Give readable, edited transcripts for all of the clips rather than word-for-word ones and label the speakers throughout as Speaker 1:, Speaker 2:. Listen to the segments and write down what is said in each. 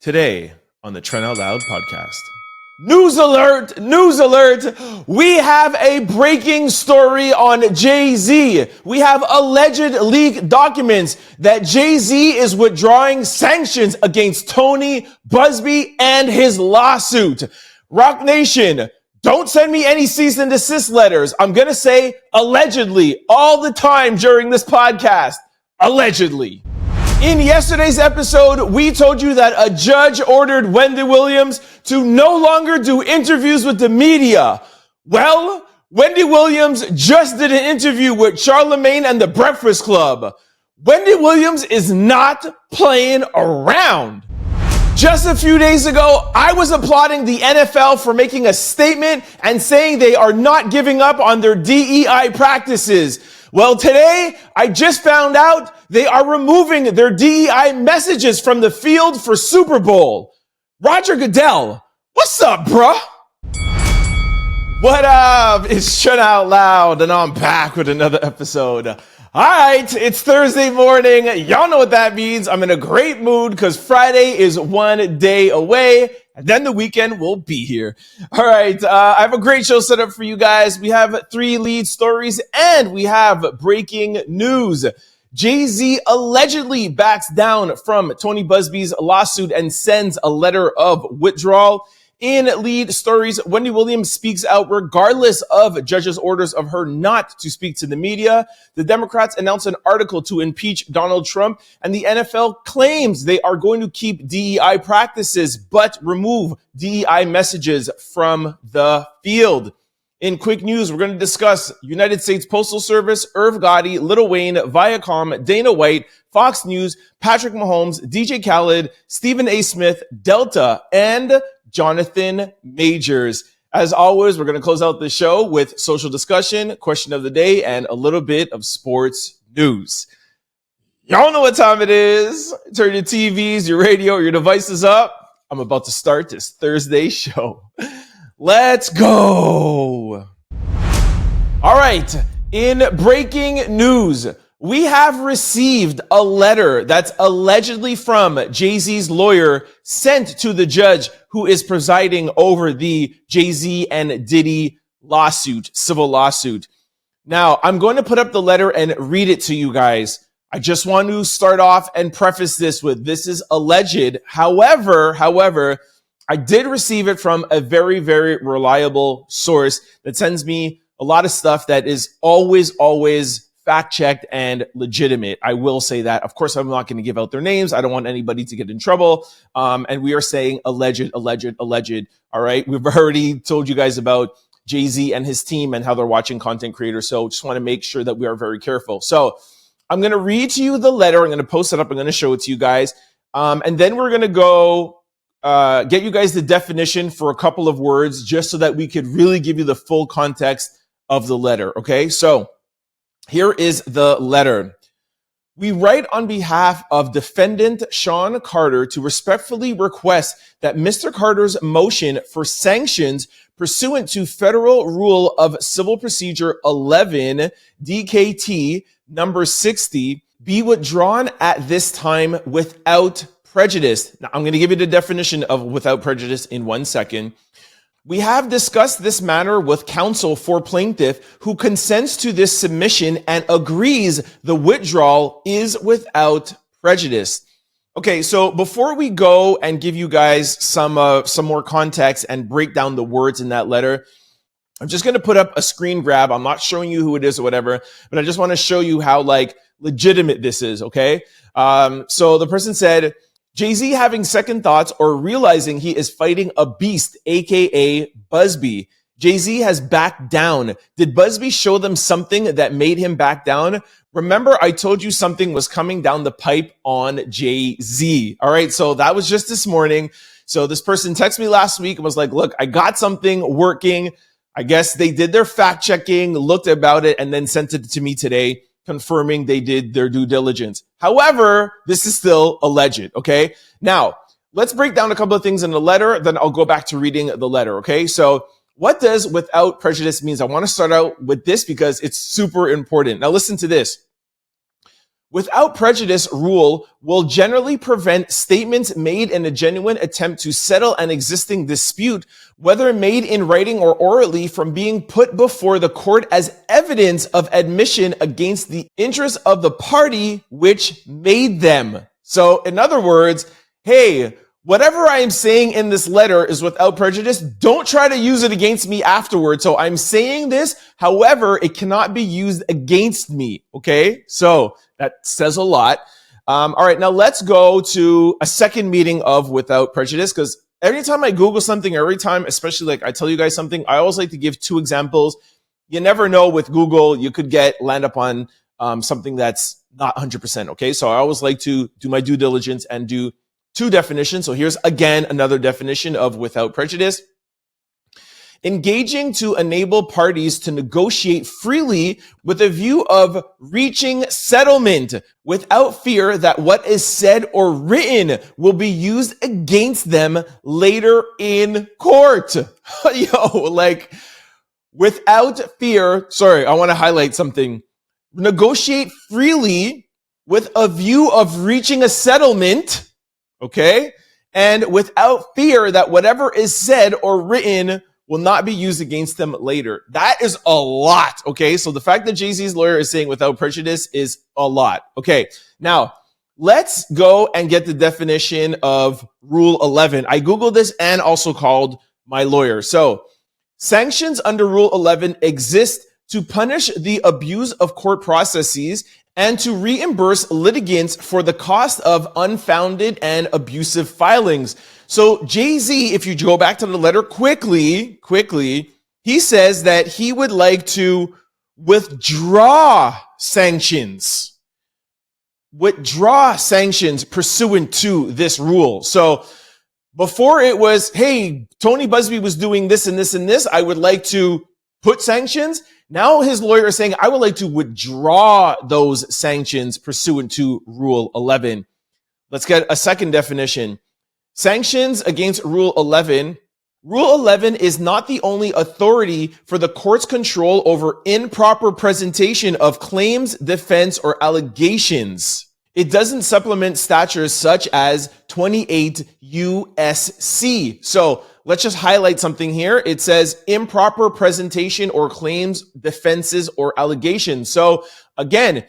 Speaker 1: Today on the Trent Out Loud podcast. News alert! News alert! We have a breaking story on Jay-Z. We have alleged leaked documents that Jay-Z is withdrawing sanctions against Tony Buzbee and his lawsuit. Rock Nation, don't send me any cease and desist letters. I'm going to say allegedly all the time during this podcast. Allegedly. In yesterday's episode, we told you that a judge ordered Wendy Williams to no longer do interviews with the media. Well, Wendy Williams just did an interview with Charlamagne and the Breakfast Club. Wendy Williams is not playing around. Just a few days ago, I was applauding the NFL for making a statement and saying they are not giving up on their DEI practices. Well, today, I just found out they are removing their DEI messages from the field for Superbowl. Roger Goodell, what's up, bruh? What up? It's Trent Out Loud, and I'm back with another episode. All right, it's Thursday morning. Y'all know what that means. I'm in a great mood because Friday is one day away, and then the weekend will be here. All right, I have a great show set up for you guys. We have 3 lead stories, and we have breaking news. Jay-Z allegedly backs down from Tony Buzbee's lawsuit and sends a letter of withdrawal. In lead stories, Wendy Williams speaks out regardless of judges' orders of her not to speak to the media. The Democrats announce an article to impeach Donald Trump, and the NFL claims they are going to keep DEI practices but remove DEI messages from the field. In quick news, we're going to discuss United States Postal Service, Irv Gotti, Lil Wayne, Viacom, Dana White, Fox News, Patrick Mahomes, DJ Khaled, Stephen A. Smith, Delta, and Jonathan Majors. As always, we're going to close out the show with social discussion, question of the day, and a little bit of sports news. Y'all know what time it is. Turn your TVs, your radio, your devices up. I'm about to start this Thursday show. Let's go. All right. In breaking news, we have received a letter that's allegedly from Jay-Z's lawyer sent to the judge who is presiding over the Jay-Z and Diddy lawsuit, civil lawsuit. Now, I'm going to put up the letter and read it to you guys. I just want to start off and preface this with this is alleged. However, I did receive it from a very, very reliable source that sends me a lot of stuff that is always fact-checked and legitimate. I will say that. Of course, I'm not going to give out their names. I don't want anybody to get in trouble. And we are saying alleged. All right. We've already told you guys about Jay-Z and his team and how they're watching content creators. So just want to make sure that we are very careful. So I'm going to read to you the letter. I'm going to post it up. I'm going to show it to you guys. And then we're going to go get you guys the definition for a couple of words just so that we could really give you the full context of the letter. Okay. So here is the letter. We write on behalf of defendant Sean Carter to respectfully request that Mr. Carter's motion for sanctions pursuant to Federal Rule of Civil Procedure 11 DKT number 60 be withdrawn at this time without prejudice. Now, I'm going to give you the definition of without prejudice in 1 second. We have discussed this matter with counsel for plaintiff who consents to this submission and agrees the withdrawal is without prejudice. Okay, so before we go and give you guys some more context and break down the words in that letter, I'm just going to put up a screen grab. I'm not showing you who it is or whatever, but I just want to show you how legitimate this is, okay? So the person said, Jay-Z having second thoughts or realizing he is fighting a beast, aka Buzbee. Jay-Z has backed down. Did Buzbee show them something that made him back down? Remember, I told you something was coming down the pipe on Jay-Z. All right, so that was just this morning. So this person texted me last week and was like, look, I got something working. I guess they did their fact checking, looked about it, and then sent it to me today, confirming they did their due diligence. However, this is still alleged, okay? Now, let's break down a couple of things in the letter, then I'll go back to reading the letter, okay? So what does without prejudice means? I want to start out with this because it's super important. Now listen to this. Without prejudice rule will generally prevent statements made in a genuine attempt to settle an existing dispute, whether made in writing or orally, from being put before the court as evidence of admission against the interest of the party which made them. So in other words, hey, whatever I am saying in this letter is without prejudice. Don't try to use it against me afterwards. So I'm saying this, however, it cannot be used against me. Okay, so that says a lot. All right, now let's go to a second meaning of without prejudice, because every time I Google something, every time, especially like I tell you guys something, I always like to give two examples. You never know with Google, you could land up on something that's not 100%. Okay, so I always like to do my due diligence and do two definitions. So here's again another definition of without prejudice. Engaging to enable parties to negotiate freely with a view of reaching settlement without fear that what is said or written will be used against them later in court. Yo, like without fear. Sorry, I want to highlight something. Negotiate freely with a view of reaching a settlement. Okay? And without fear that whatever is said or written will not be used against them later. That is a lot. Okay? So the fact that Jay-Z's lawyer is saying without prejudice is a lot. Okay. Now, let's go and get the definition of Rule 11. I Googled this and also called my lawyer. So, sanctions under Rule 11 exist to punish the abuse of court processes and to reimburse litigants for the cost of unfounded and abusive filings. So Jay-Z, if you go back to the letter quickly, he says that he would like to withdraw sanctions pursuant to this rule. So before it was, hey, Tony Buzbee was doing this and this and this, I would like to put sanctions. Now his lawyer is saying, I would like to withdraw those sanctions pursuant to Rule 11. Let's get a second definition. Sanctions against Rule 11. Rule 11 is not the only authority for the court's control over improper presentation of claims, defense, or allegations. It doesn't supplement statutes such as 28 U.S.C. So let's just highlight something here. It says improper presentation or claims, defenses, or allegations. So again,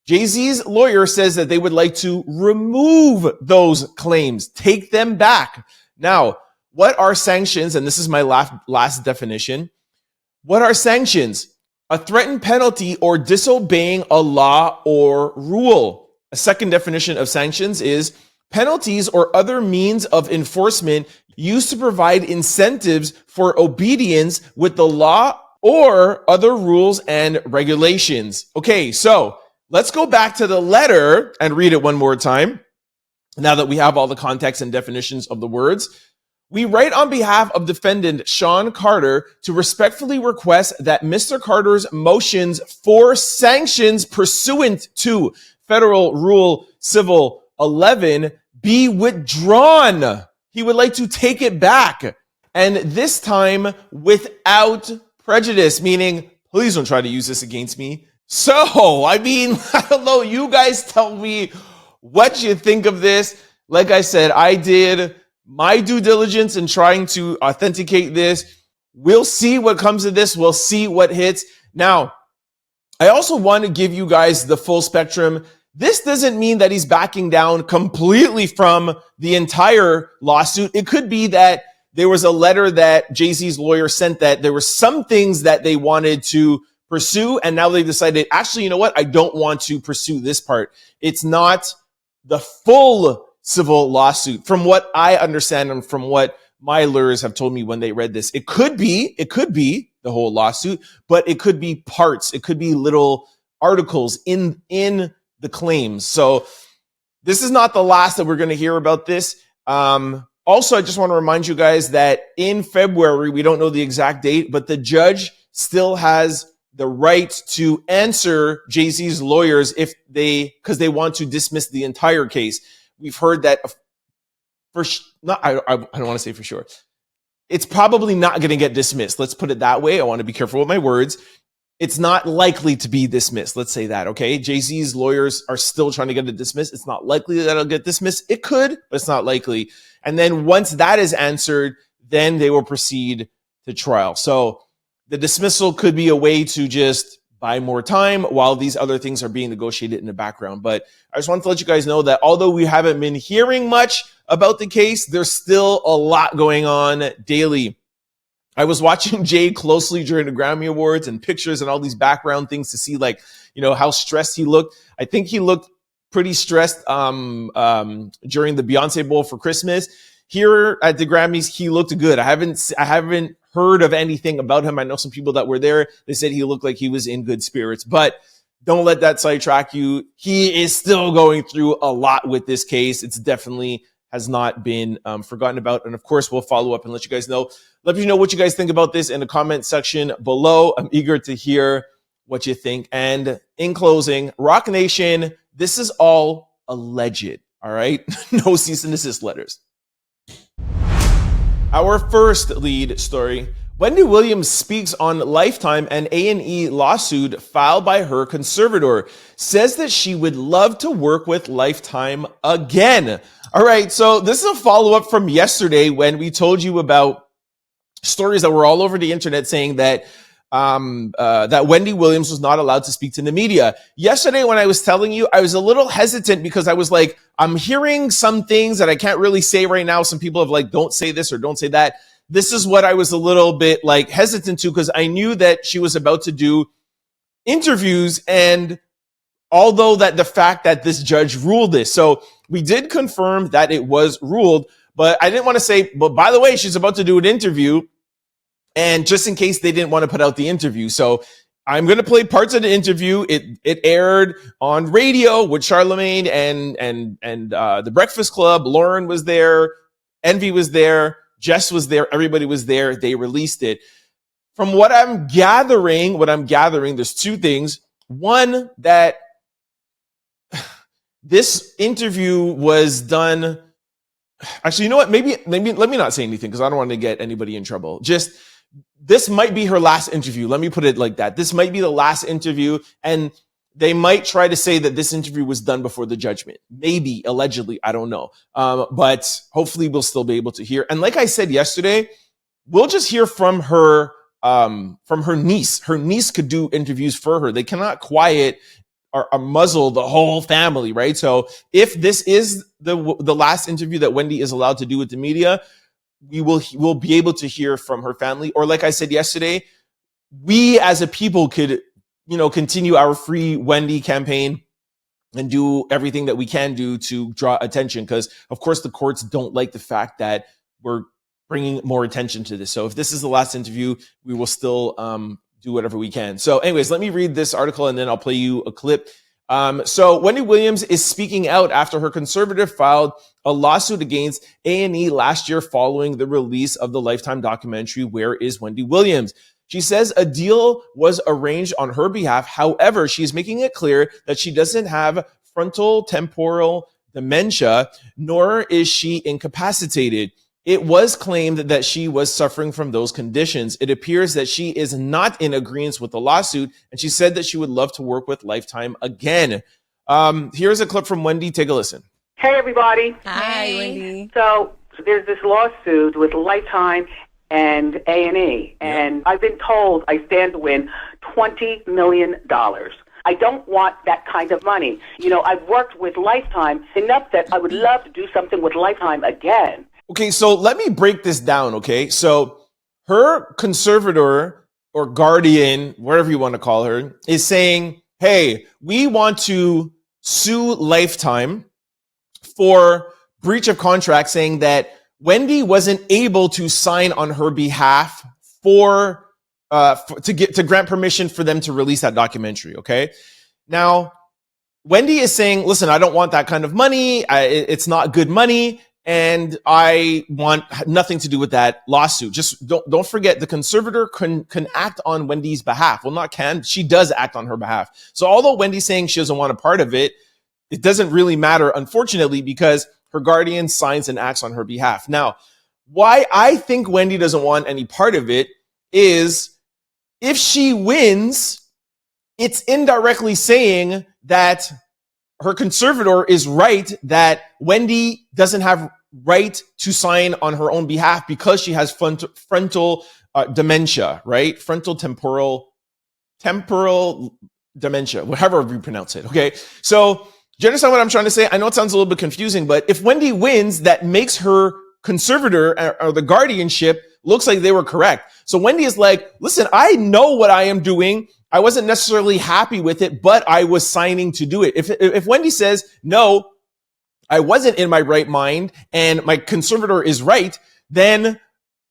Speaker 1: Jay-Z's lawyer says that they would like to remove those claims, take them back. Now, what are sanctions? And this is my last definition. What are sanctions? A threatened penalty or disobeying a law or rule. A second definition of sanctions is penalties or other means of enforcement used to provide incentives for obedience with the law or other rules and regulations. Okay, so let's go back to the letter and read it one more time. Now that we have all the context and definitions of the words, we write on behalf of defendant Sean Carter to respectfully request that Mr. Carter's motions for sanctions pursuant to Federal Rule Civil 11 be withdrawn. He would like to take it back, and this time without prejudice, meaning please don't try to use this against me. So, I mean, I don't know. You guys tell me what you think of this. Like I said, I did my due diligence in trying to authenticate this. We'll see what comes of this. We'll see what hits. Now, I also want to give you guys the full spectrum. This doesn't mean that he's backing down completely from the entire lawsuit. It could be that there was a letter that Jay-Z's lawyer sent that there were some things that they wanted to pursue, and now they've decided, actually, you know what? I don't want to pursue this part. It's not the full civil lawsuit. From what I understand and from what my lawyers have told me when they read this, it could be the whole lawsuit, but it could be parts. It could be little articles in the claims. So this is not the last that we're going to hear about this. Also, I just want to remind you guys that in February, we don't know the exact date, but the judge still has the right to answer Jay-Z's lawyers because they want to dismiss the entire case. We've heard that I don't want to say for sure. It's probably not going to get dismissed. Let's put it that way. I want to be careful with my words. it's not likely to be dismissed. Let's say that, okay? Jay-Z's lawyers are still trying to get it dismissed. It's not likely that it'll get dismissed. It could, but it's not likely. And then once that is answered, then they will proceed to trial. So the dismissal could be a way to just buy more time while these other things are being negotiated in the background. But I just wanted to let you guys know that although we haven't been hearing much about the case, there's still a lot going on daily. I was watching Jay closely during the Grammy Awards and pictures and all these background things to see, like, you know, how stressed he looked. I think he looked pretty stressed during the Beyoncé Bowl for Christmas. Here at the Grammys, he looked good. I haven't heard of anything about him. I know some people that were there. They said he looked like he was in good spirits, but don't let that sidetrack you. He is still going through a lot with this case. It's definitely has not been forgotten about. And of course, we'll follow up and let you guys know. Let me know what you guys think about this in the comment section below. I'm eager to hear what you think. And in closing, Rock Nation, this is all alleged, all right? No cease and desist letters. Our first lead story, Wendy Williams speaks on Lifetime and A&E lawsuit filed by her conservator, says that she would love to work with Lifetime again. All right, so this is a follow-up from yesterday when we told you about stories that were all over the internet saying that that Wendy Williams was not allowed to speak to the media. Yesterday, when I was telling you, I was a little hesitant because I was like, I'm hearing some things that I can't really say right now. Some people have like, don't say this or don't say that. This is what I was a little bit like hesitant to because I knew that she was about to do interviews. And although that the fact that this judge ruled this, so we did confirm that it was ruled, but I didn't want to say, but by the way, she's about to do an interview. And just in case they didn't want to put out the interview. So I'm going to play parts of the interview. It aired on radio with Charlemagne and the Breakfast Club. Lauren was there. Envy was there. Jess was there. Everybody was there. They released it. From what I'm gathering, there's two things. One, that this interview was done. Actually, you know what? Maybe let me not say anything because I don't want to get anybody in trouble. Just this might be her last interview. Let me put it like that. This might be the last interview, and they might try to say that this interview was done before the judgment. Maybe, allegedly, I don't know. But hopefully we'll still be able to hear. And like I said yesterday, we'll just hear from her niece. Her niece could do interviews for her. They cannot quiet or muzzle the whole family, right? So if this is the last interview that Wendy is allowed to do with the media, we'll be able to hear from her family. Or like I said yesterday, we as a people could, continue our Free Wendy campaign and do everything that we can do to draw attention. Because of course the courts don't like the fact that we're bringing more attention to this. So if this is the last interview, we will still do whatever we can. So anyways, let me read this article and then I'll play you a clip. So Wendy Williams is speaking out after her conservator filed a lawsuit against A&E last year following the release of the Lifetime documentary, Where is Wendy Williams? She says a deal was arranged on her behalf. However, she's making it clear that she doesn't have frontal temporal dementia, nor is she incapacitated. It was claimed that she was suffering from those conditions. It appears that she is not in agreement with the lawsuit, and she said that she would love to work with Lifetime again. Here's a clip from Wendy. Take a listen.
Speaker 2: Hey, everybody.
Speaker 3: Hi, Wendy.
Speaker 2: So there's this lawsuit with Lifetime and A&E, and I've been told I stand to win $20 million. I don't want that kind of money. I've worked with Lifetime enough that I would love to do something with Lifetime again.
Speaker 1: Okay, so let me break this down, okay? So her conservator or guardian, whatever you want to call her, is saying, hey, we want to sue Lifetime for breach of contract, saying that Wendy wasn't able to sign on her behalf to grant permission for them to release that documentary, okay? Now, Wendy is saying, listen, I don't want that kind of money. It's not good money. And I want nothing to do with that lawsuit. Just don't forget, the conservator can act on Wendy's behalf. Well, not can, she does act on her behalf. So although Wendy's saying she doesn't want a part of it, it doesn't really matter, unfortunately, because her guardian signs and acts on her behalf. Now, why I think Wendy doesn't want any part of it is if she wins, it's indirectly saying that her conservator is right, that Wendy doesn't have right to sign on her own behalf because she has frontal dementia, right? Frontal temporal dementia, however you pronounce it, okay? So do you understand what I'm trying to say? I know it sounds a little bit confusing, but if Wendy wins, that makes her conservator or the guardianship looks like they were correct. So Wendy is like, listen, I know what I am doing. I wasn't necessarily happy with it, but I was signing to do it. If Wendy says, no, I wasn't in my right mind and my conservator is right, then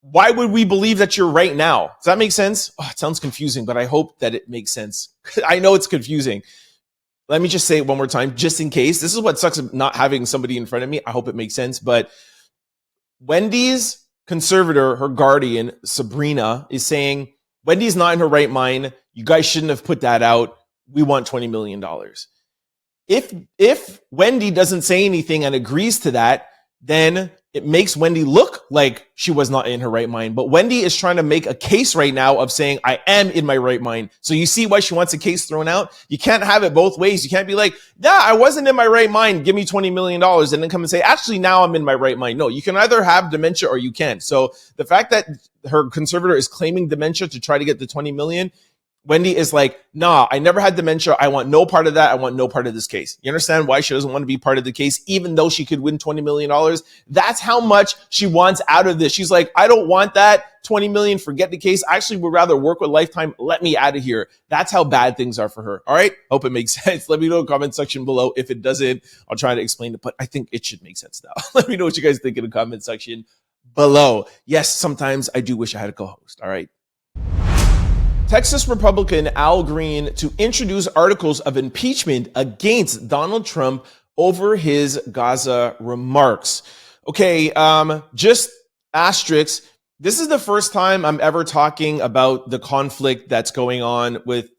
Speaker 1: why would we believe that you're right now? Does that make sense? Oh, it sounds confusing, but I hope that it makes sense. I know it's confusing. Let me just say it one more time, just in case. This is what sucks of not having somebody in front of me. I hope it makes sense. But Wendy's conservator, her guardian, Sabrina, is saying, Wendy's not in her right mind. You guys shouldn't have put that out. We want $20 million. If Wendy doesn't say anything and agrees to that, then it makes Wendy look like she was not in her right mind. But Wendy is trying to make a case right now of saying, I am in my right mind. So you see why she wants a case thrown out? You can't have it both ways. You can't be like, yeah, I wasn't in my right mind. Give me $20 million. And then come and say, actually, now I'm in my right mind. No, you can either have dementia or you can't. So the fact that her conservator is claiming dementia to try to get the 20 million, Wendy is like, nah, I never had dementia. I want no part of that. I want no part of this case. You understand why she doesn't want to be part of the case, even though she could win $20 million? That's how much she wants out of this. She's like, I don't want that 20 million. Forget the case. I actually would rather work with Lifetime. Let me out of here. That's how bad things are for her. All right. Hope it makes sense. Let me know in the comment section below. If it doesn't, I'll try to explain it, but I think it should make sense now. Let me know what you guys think in the comment section below. Yes, sometimes I do wish I had a co-host. All right. Texas Republican Al Green to introduce articles of impeachment against Donald Trump over his Gaza remarks. Okay, just asterisk. This is the first time I'm ever talking about the conflict that's going on with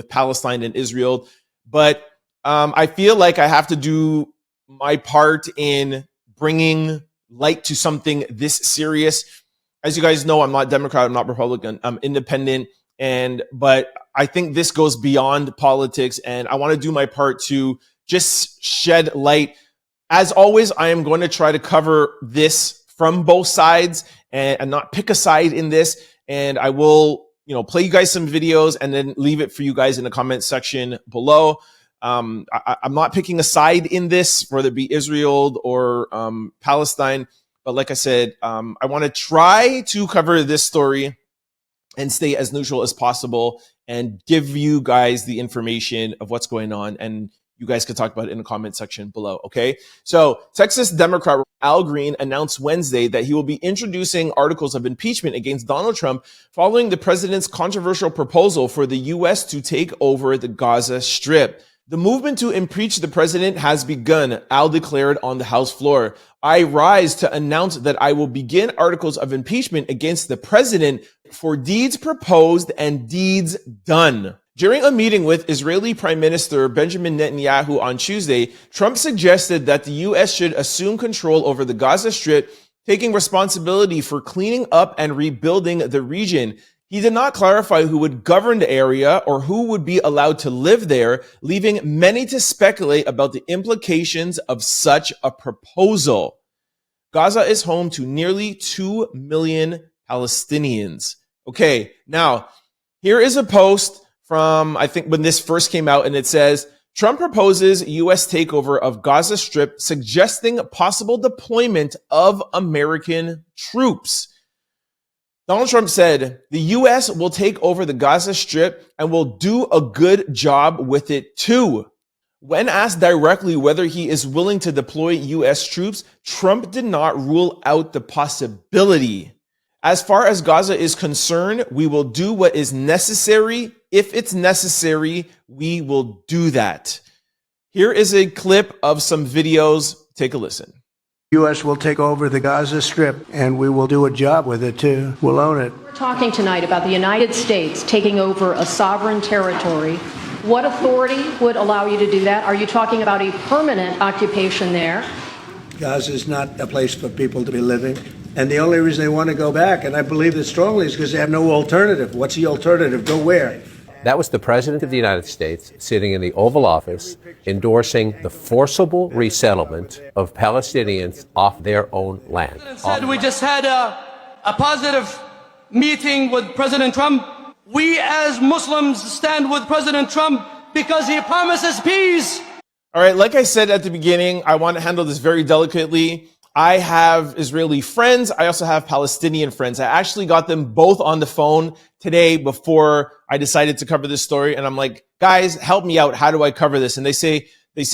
Speaker 1: Palestine and Israel, but I feel like I have to do my part in bringing light to something this serious. As you guys know, I'm not Democrat, I'm not Republican, I'm independent. But I think this goes beyond politics, and I want to do my part to just shed light. As always, I am going to try to cover this from both sides and not pick a side in this. And I will, play you guys some videos and then leave it for you guys in the comment section below. I'm not picking a side in this, whether it be Israel or Palestine. But like I said, I want to try to cover this story and stay as neutral as possible and give you guys the information of what's going on. And you guys can talk about it in the comment section below, okay? So Texas Democrat Al Green announced Wednesday that he will be introducing articles of impeachment against Donald Trump following the president's controversial proposal for the U.S. to take over the Gaza Strip. The movement to impeach the president has begun, Al declared on the House floor. I rise to announce that I will begin articles of impeachment against the president for deeds proposed and deeds done. During a meeting with Israeli Prime Minister Benjamin Netanyahu on Tuesday, Trump suggested that the U.S. should assume control over the Gaza Strip, taking responsibility for cleaning up and rebuilding the region. He did not clarify who would govern the area or who would be allowed to live there, leaving many to speculate about the implications of such a proposal. Gaza is home to nearly 2 million Palestinians. Okay, now, here is a post from, I think, when this first came out, and it says, Trump proposes U.S. takeover of Gaza Strip, suggesting possible deployment of American troops. Donald Trump said, the U.S. will take over the Gaza Strip and will do a good job with it too. When asked directly whether he is willing to deploy U.S. troops, Trump did not rule out the possibility. As far as Gaza is concerned, we will do what is necessary. If it's necessary, we will do that. Here is a clip of some videos. Take a listen.
Speaker 3: U.S. will take over the Gaza Strip, and we will do a job with it, too. We'll own it.
Speaker 4: We're talking tonight about the United States taking over a sovereign territory. What authority would allow you to do that? Are you talking about a permanent occupation there?
Speaker 3: Gaza is not a place for people to be living. And the only reason they want to go back, and I believe this strongly, is because they have no alternative. What's the alternative? Go where?
Speaker 5: That was the President of the United States sitting in the Oval Office endorsing the forcible resettlement of Palestinians off their own land.
Speaker 6: We just had a positive meeting with President Trump. We as Muslims stand with President Trump because he promises peace.
Speaker 1: All right, like I said at the beginning, I want to handle this very delicately. I have Israeli friends. I also have Palestinian friends. I actually got them both on the phone today before I decided to cover this story. And I'm like, guys, help me out. How do I cover this? And they said,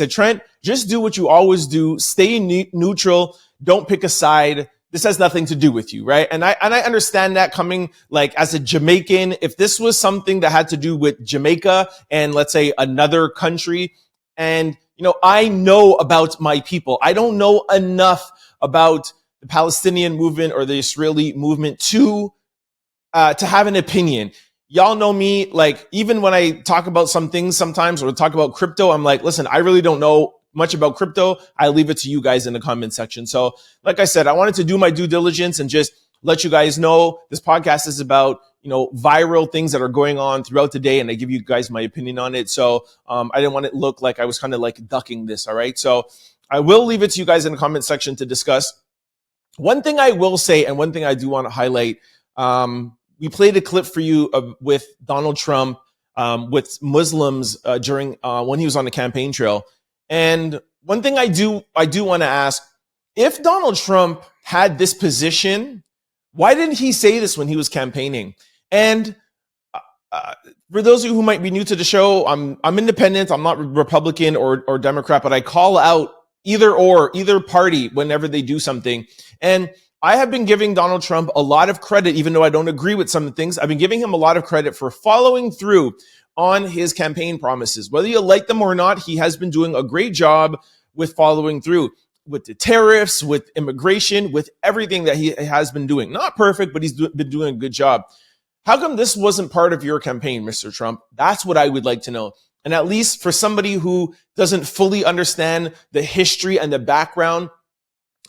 Speaker 1: Trent, just do what you always do. Stay neutral. Don't pick a side. This has nothing to do with you, right? And I understand that coming like as a Jamaican. If this was something that had to do with Jamaica and let's say another country, and you know, I know about my people. I don't know enough about the Palestinian movement or the Israeli movement to have an opinion. Y'all know me, like, even when I talk about some things sometimes or talk about crypto, I'm like, listen, I really don't know much about crypto. I leave it to you guys in the comment section. So like I said, I wanted to do my due diligence and just let you guys know this podcast is about, you know, viral things that are going on throughout the day. And I give you guys my opinion on it. So I didn't want it to look like I was kind of like ducking this. All right. So I will leave it to you guys in the comment section to discuss. One thing I will say, and one thing I do want to highlight, we played a clip for you with Donald Trump, with Muslims during when he was on the campaign trail. And one thing I do want to ask, if Donald Trump had this position, why didn't he say this when he was campaigning? And for those of you who might be new to the show, I'm independent. I'm not Republican or Democrat, but I call out either party whenever they do something. And I have been giving Donald Trump a lot of credit, even though I don't agree with some of the things. I've been giving him a lot of credit for following through on his campaign promises. Whether you like them or not, he has been doing a great job with following through with the tariffs, with immigration, with everything that he has been doing. Not perfect, but he's been doing a good job. How come this wasn't part of your campaign, Mr. Trump? That's what I would like to know. And at least for somebody who doesn't fully understand the history and the background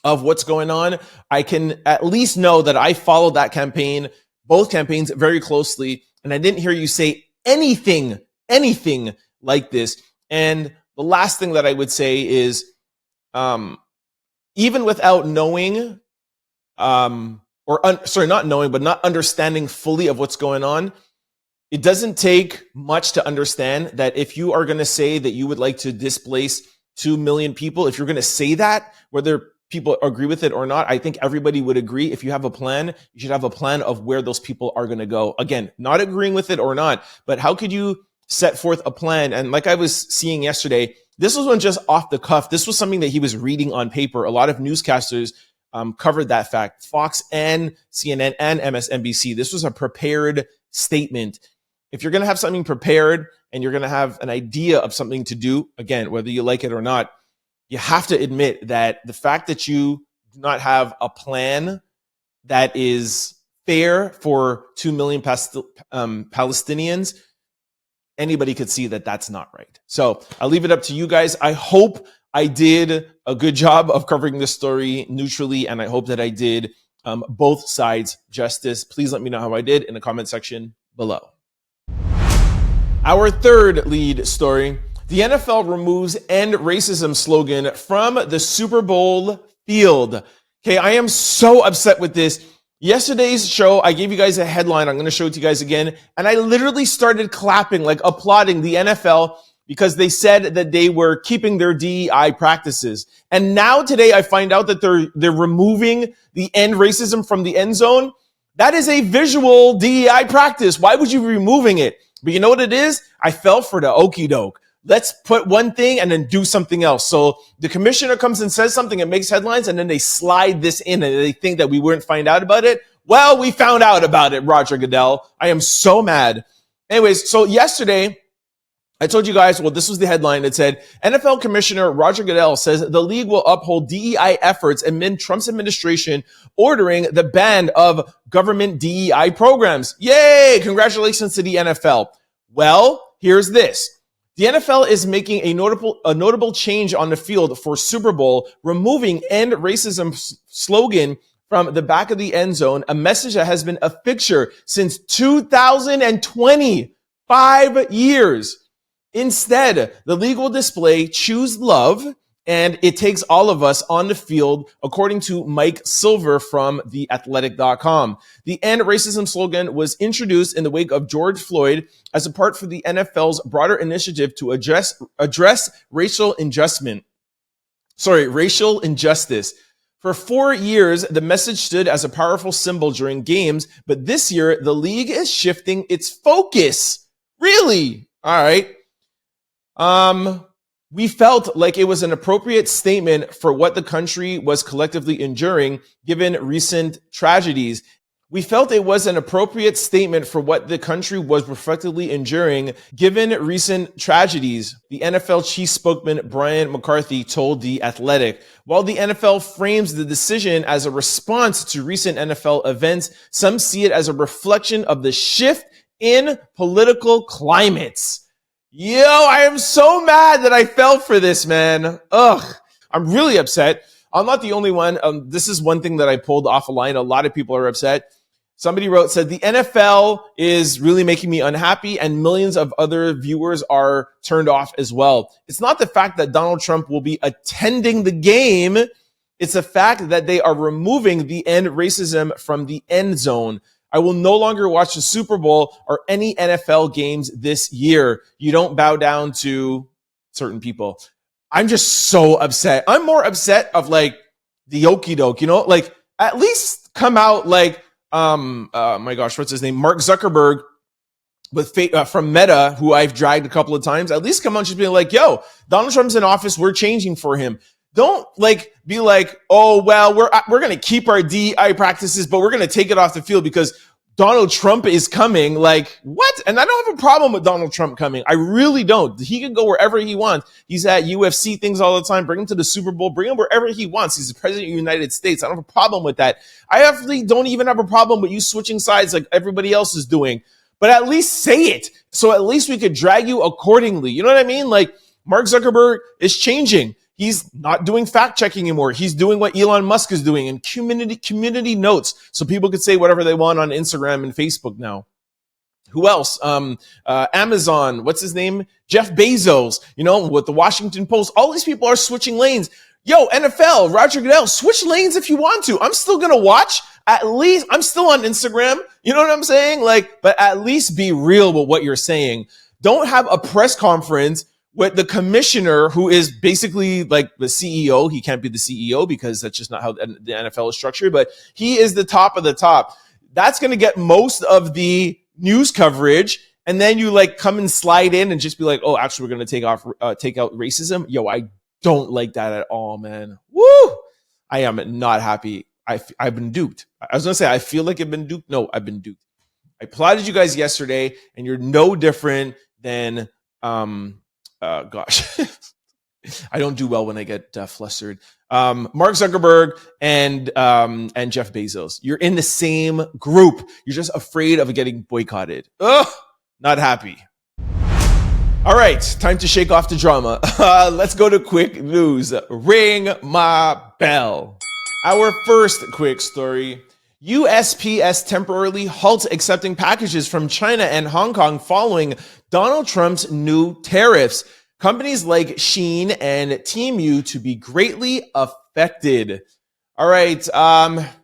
Speaker 1: of what's going on, I can at least know that I followed that campaign, both campaigns, very closely. And I didn't hear you say anything like this. And the last thing that I would say is, even without knowing, not knowing, but not understanding fully of what's going on, it doesn't take much to understand that if you are going to say that you would like to displace 2 million people, if you're going to say that, whether people agree with it or not, I think everybody would agree. If you have a plan, you should have a plan of where those people are going to go. Again, not agreeing with it or not, but how could you set forth a plan? And like I was seeing yesterday, this wasn't just off the cuff. This was something that he was reading on paper. A lot of newscasters covered that fact. Fox and CNN and MSNBC. This was a prepared statement. If you're going to have something prepared and you're going to have an idea of something to do, again, whether you like it or not, you have to admit that the fact that you do not have a plan that is fair for 2 million Palestinians, anybody could see that that's not right. So I'll leave it up to you guys. I hope I did a good job of covering this story neutrally, and I hope that I did both sides justice. Please let me know how I did in the comment section below. Our third lead story: the NFL removes End Racism slogan from the Super Bowl field. Okay, I am so upset with this. Yesterday's show, I gave you guys a headline. I'm going to show it to you guys again. And I literally started clapping, like applauding the NFL because they said that they were keeping their DEI practices. And now today I find out that they're removing the End Racism from the end zone. That is a visual DEI practice. Why would you be removing it? But you know what it is? I fell for the okie doke. Let's put one thing and then do something else. So the commissioner comes and says something, it makes headlines, and then they slide this in and they think that we wouldn't find out about it. Well, we found out about it, Roger Goodell. I am so mad. Anyways, so yesterday, I told you guys, well, this was the headline. It said, NFL Commissioner Roger Goodell says the league will uphold DEI efforts amid Trump's administration ordering the ban of government DEI programs. Yay! Congratulations to the NFL. Well, here's this. The NFL is making a notable change on the field for Super Bowl, removing End Racism slogan from the back of the end zone, a message that has been a fixture since 2020. 5 years. Instead, the league will display Choose Love, and it takes all of us on the field, according to Mike Silver from theathletic.com. The End Racism slogan was introduced in the wake of George Floyd as a part of the NFL's broader initiative to address racial injustice. For 4 years, the message stood as a powerful symbol during games, but this year, the league is shifting its focus. Really? All right. We felt like it was an appropriate statement for what the country was collectively enduring, given recent tragedies. The NFL chief spokesman Brian McCarthy told The Athletic. While the NFL frames the decision as a response to recent NFL events, some see it as a reflection of the shift in political climates. Yo, I am so mad that I fell for this, man. Ugh, I'm really upset. I'm not the only one. This is one thing that I pulled off a line. A lot of people are upset. Somebody said, the NFL is really making me unhappy, and millions of other viewers are turned off as well. It's not the fact that Donald Trump will be attending the game. It's the fact that they are removing the end racism from the end zone. I will no longer watch the Super Bowl or any NFL games this year. You don't bow down to certain people. I'm just so upset. I'm more upset of like the okie doke, like at least come out like, my gosh, what's his name? Mark Zuckerberg from Meta, who I've dragged a couple of times. At least come on, just being like, yo, Donald Trump's in office. We're changing for him. Don't be like, oh, well, we're going to keep our DEI practices, but we're going to take it off the field because Donald Trump is coming. Like, what? And I don't have a problem with Donald Trump coming. I really don't. He can go wherever he wants. He's at UFC things all the time. Bring him to the Super Bowl. Bring him wherever he wants. He's the president of the United States. I don't have a problem with that. I actually don't even have a problem with you switching sides like everybody else is doing. But at least say it. So at least we could drag you accordingly. You know what I mean? Like, Mark Zuckerberg is changing. He's not doing fact checking anymore. He's doing what Elon Musk is doing in community notes. So people could say whatever they want on Instagram and Facebook now. Who else? Amazon, what's his name? Jeff Bezos, with the Washington Post. All these people are switching lanes. Yo, NFL, Roger Goodell, switch lanes if you want to. I'm still going to watch. At least I'm still on Instagram. You know what I'm saying? But at least be real with what you're saying. Don't have a press conference with the commissioner, who is basically like the CEO. He can't be the CEO because that's just not how the NFL is structured, but he is the top of the top. That's going to get most of the news coverage. And then you come and slide in and just be like, oh, actually, we're going to take out racism. Yo, I don't like that at all, man. Woo! I am not happy. I've been duped. I was going to say, I feel like I've been duped. No, I've been duped. I applauded you guys yesterday, and you're no different than, gosh, I don't do well when I get flustered. Mark Zuckerberg and Jeff Bezos. You're in the same group. You're just afraid of getting boycotted. Ugh, not happy. All right, time to shake off the drama. Let's go to quick news. Ring my bell. Our first quick story. USPS temporarily halts accepting packages from China and Hong Kong following Donald Trump's new tariffs. Companies like Shein and Temu to be greatly affected. All right,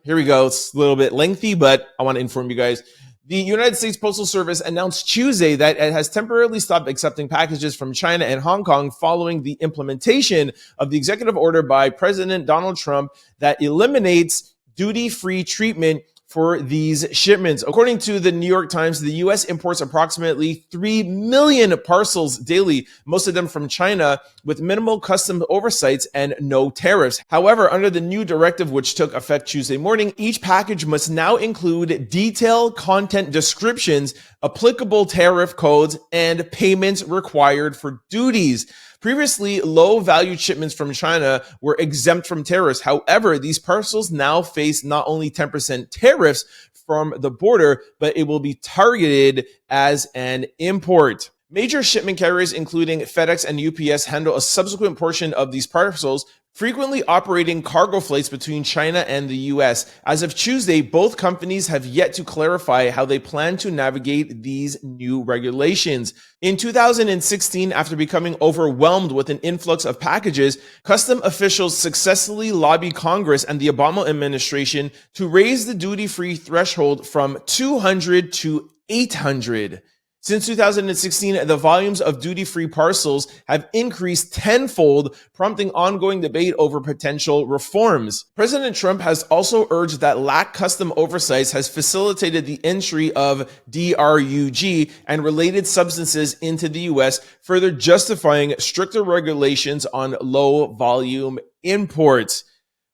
Speaker 1: here we go. It's a little bit lengthy, but I want to inform you guys. The United States Postal Service announced Tuesday that it has temporarily stopped accepting packages from China and Hong Kong following the implementation of the executive order by President Donald Trump that eliminates duty-free treatment for these shipments. According to the New York Times, the U.S. imports approximately 3 million parcels daily, most of them from China, with minimal customs oversights and no tariffs. However, under the new directive, which took effect Tuesday morning, each package must now include detailed content descriptions, applicable tariff codes, and payments required for duties. Previously, low-value shipments from China were exempt from tariffs. However, these parcels now face not only 10% tariffs from the border, but it will be targeted as an import. Major shipment carriers, including FedEx and UPS, handle a subsequent portion of these parcels, frequently operating cargo flights between China and the US. As of Tuesday, both companies have yet to clarify how they plan to navigate these new regulations. In 2016, after becoming overwhelmed with an influx of packages, custom officials successfully lobbied Congress and the Obama administration to raise the duty-free threshold from 200 to 800. Since 2016, the volumes of duty-free parcels have increased tenfold, prompting ongoing debate over potential reforms. President Trump has also urged that lax custom oversights has facilitated the entry of DRUG and related substances into the U.S., further justifying stricter regulations on low-volume imports.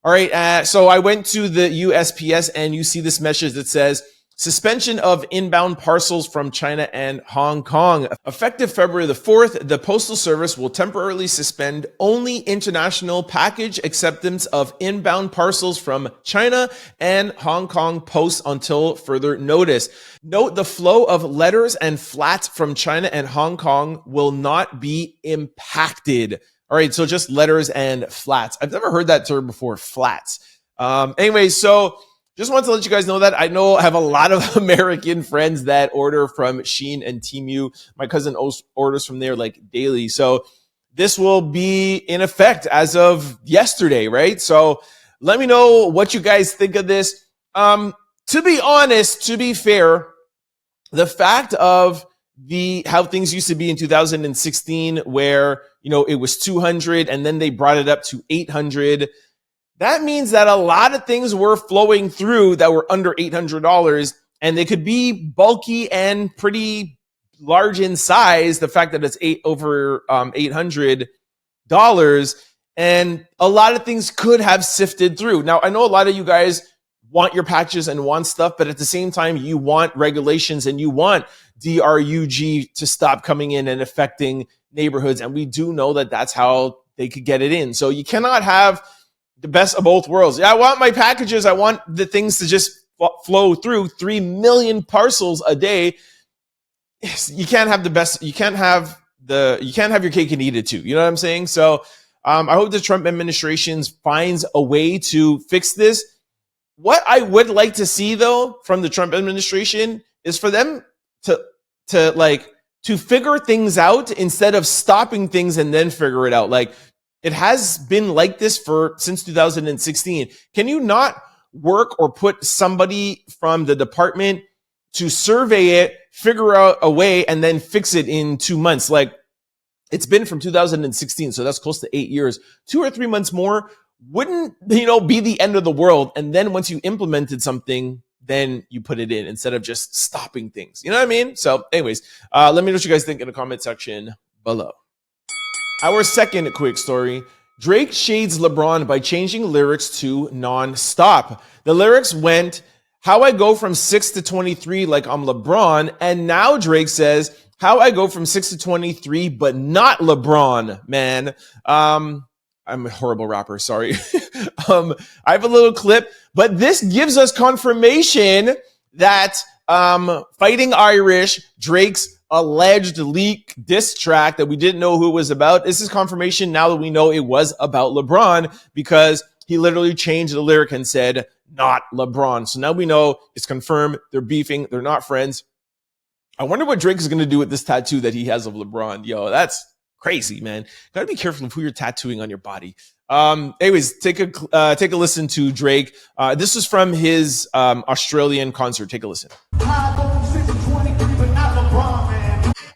Speaker 1: All right, so I went to the USPS, and you see this message that says, suspension of inbound parcels from China and Hong Kong. Effective February the 4th, the Postal Service will temporarily suspend only international package acceptance of inbound parcels from China and Hong Kong posts until further notice. Note the flow of letters and flats from China and Hong Kong will not be impacted. All right, so just letters and flats. I've never heard that term before, flats. Anyway, so just wanted to let you guys know that I have a lot of American friends that order from Shein and Temu. My cousin orders from there like daily. So this will be in effect as of yesterday, right? So let me know what you guys think of this. To be honest, to be fair, the fact of how things used to be in 2016, where, it was 200 and then they brought it up to 800. That means that a lot of things were flowing through that were under $800, and they could be bulky and pretty large in size. The fact that it's over $800, and a lot of things could have sifted through. Now, I know a lot of you guys want your packages and want stuff, but at the same time, you want regulations and you want DRUG to stop coming in and affecting neighborhoods. And we do know that that's how they could get it in. So you cannot have the best of both worlds. Yeah, I want my packages. I want the things to just flow through 3 million parcels a day. You can't have the best. You can't have your cake and eat it too. You know what I'm saying? So I hope the Trump administration finds a way to fix this. What I would like to see, though, from the Trump administration is for them to figure things out instead of stopping things and then figure it out. Like, it has been like this since 2016. Can you not work or put somebody from the department to survey it, figure out a way, and then fix it in 2 months? Like, it's been from 2016, so that's close to 8 years. 2 or 3 months more wouldn't, be the end of the world. And then once you implemented something, then you put it in instead of just stopping things. You know what I mean? So anyways, let me know what you guys think in the comment section below. Our second quick story. Drake shades LeBron by changing lyrics to non-stop. The lyrics went, how I go from 6 to 23 like I'm LeBron. And now Drake says, how I go from 6 to 23, but not LeBron, man. I'm a horrible rapper, sorry. I have a little clip, but this gives us confirmation that Fighting Irish, Drake's alleged leak diss track that we didn't know who it was about. This is confirmation now that we know it was about LeBron, because he literally changed the lyric and said, not LeBron. So now we know it's confirmed. They're beefing. They're not friends. I wonder what Drake is going to do with this tattoo that he has of LeBron. Yo, that's crazy, man. Gotta be careful of who you're tattooing on your body. Anyways, take a listen to Drake. This is from his Australian concert. Take a listen.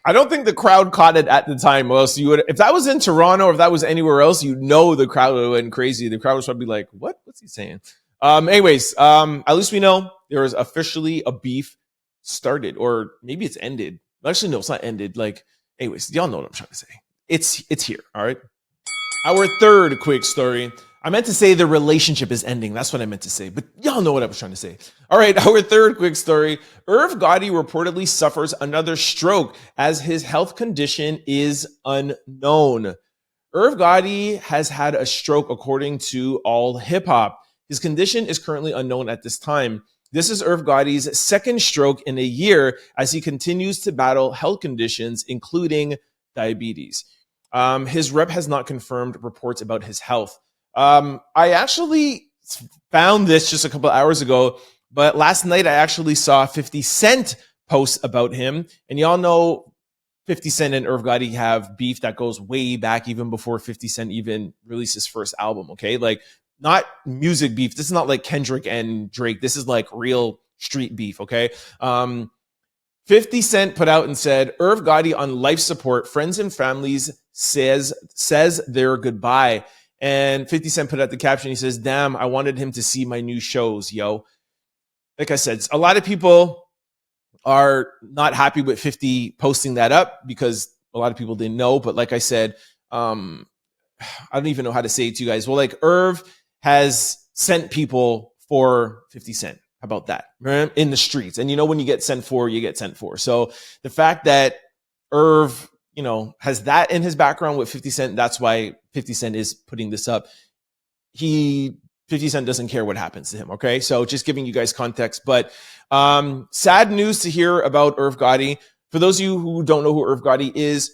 Speaker 1: I don't think the crowd caught it at the time. Or else you would, if that was in Toronto or if that was anywhere else, the crowd would have went crazy. The crowd was probably like, what's he saying? Anyways, at least we know there is officially a beef started, or maybe it's ended. Actually, no, it's not ended. Like, anyways, y'all know what I'm trying to say. It's here. All right. Our third quick story. I meant to say the relationship is ending. That's what I meant to say, but y'all know what I was trying to say. All right, our third quick story. Irv Gotti reportedly suffers another stroke as his health condition is unknown. Irv Gotti has had a stroke according to All Hip Hop. His condition is currently unknown at this time. This is Irv Gotti's second stroke in a year as he continues to battle health conditions, including diabetes. His rep has not confirmed reports about his health. I actually found this just a couple hours ago, but last night I actually saw 50 Cent post about him. And y'all know 50 Cent and Irv Gotti have beef that goes way back, even before 50 Cent even released his first album, okay? Like, not music beef. This is not like Kendrick and Drake. This is like real street beef, okay? 50 Cent put out and said, Irv Gotti on life support, friends and families says their goodbye. And 50 Cent put out the caption. He says, damn, I wanted him to see my new shows, yo. Like I said, a lot of people are not happy with 50 posting that up because a lot of people didn't know. But like I said, I don't even know how to say it to you guys. Well, like Irv has sent people for 50 Cent. How about that? Right? In the streets. And you know, when you get sent for, you get sent for. So the fact that Irv, you know, has that in his background with 50 Cent, that's why 50 Cent is putting this up. 50 Cent doesn't care what happens to him, okay? So just giving you guys context. But sad news to hear about Irv Gotti. For those of you who don't know who Irv Gotti is,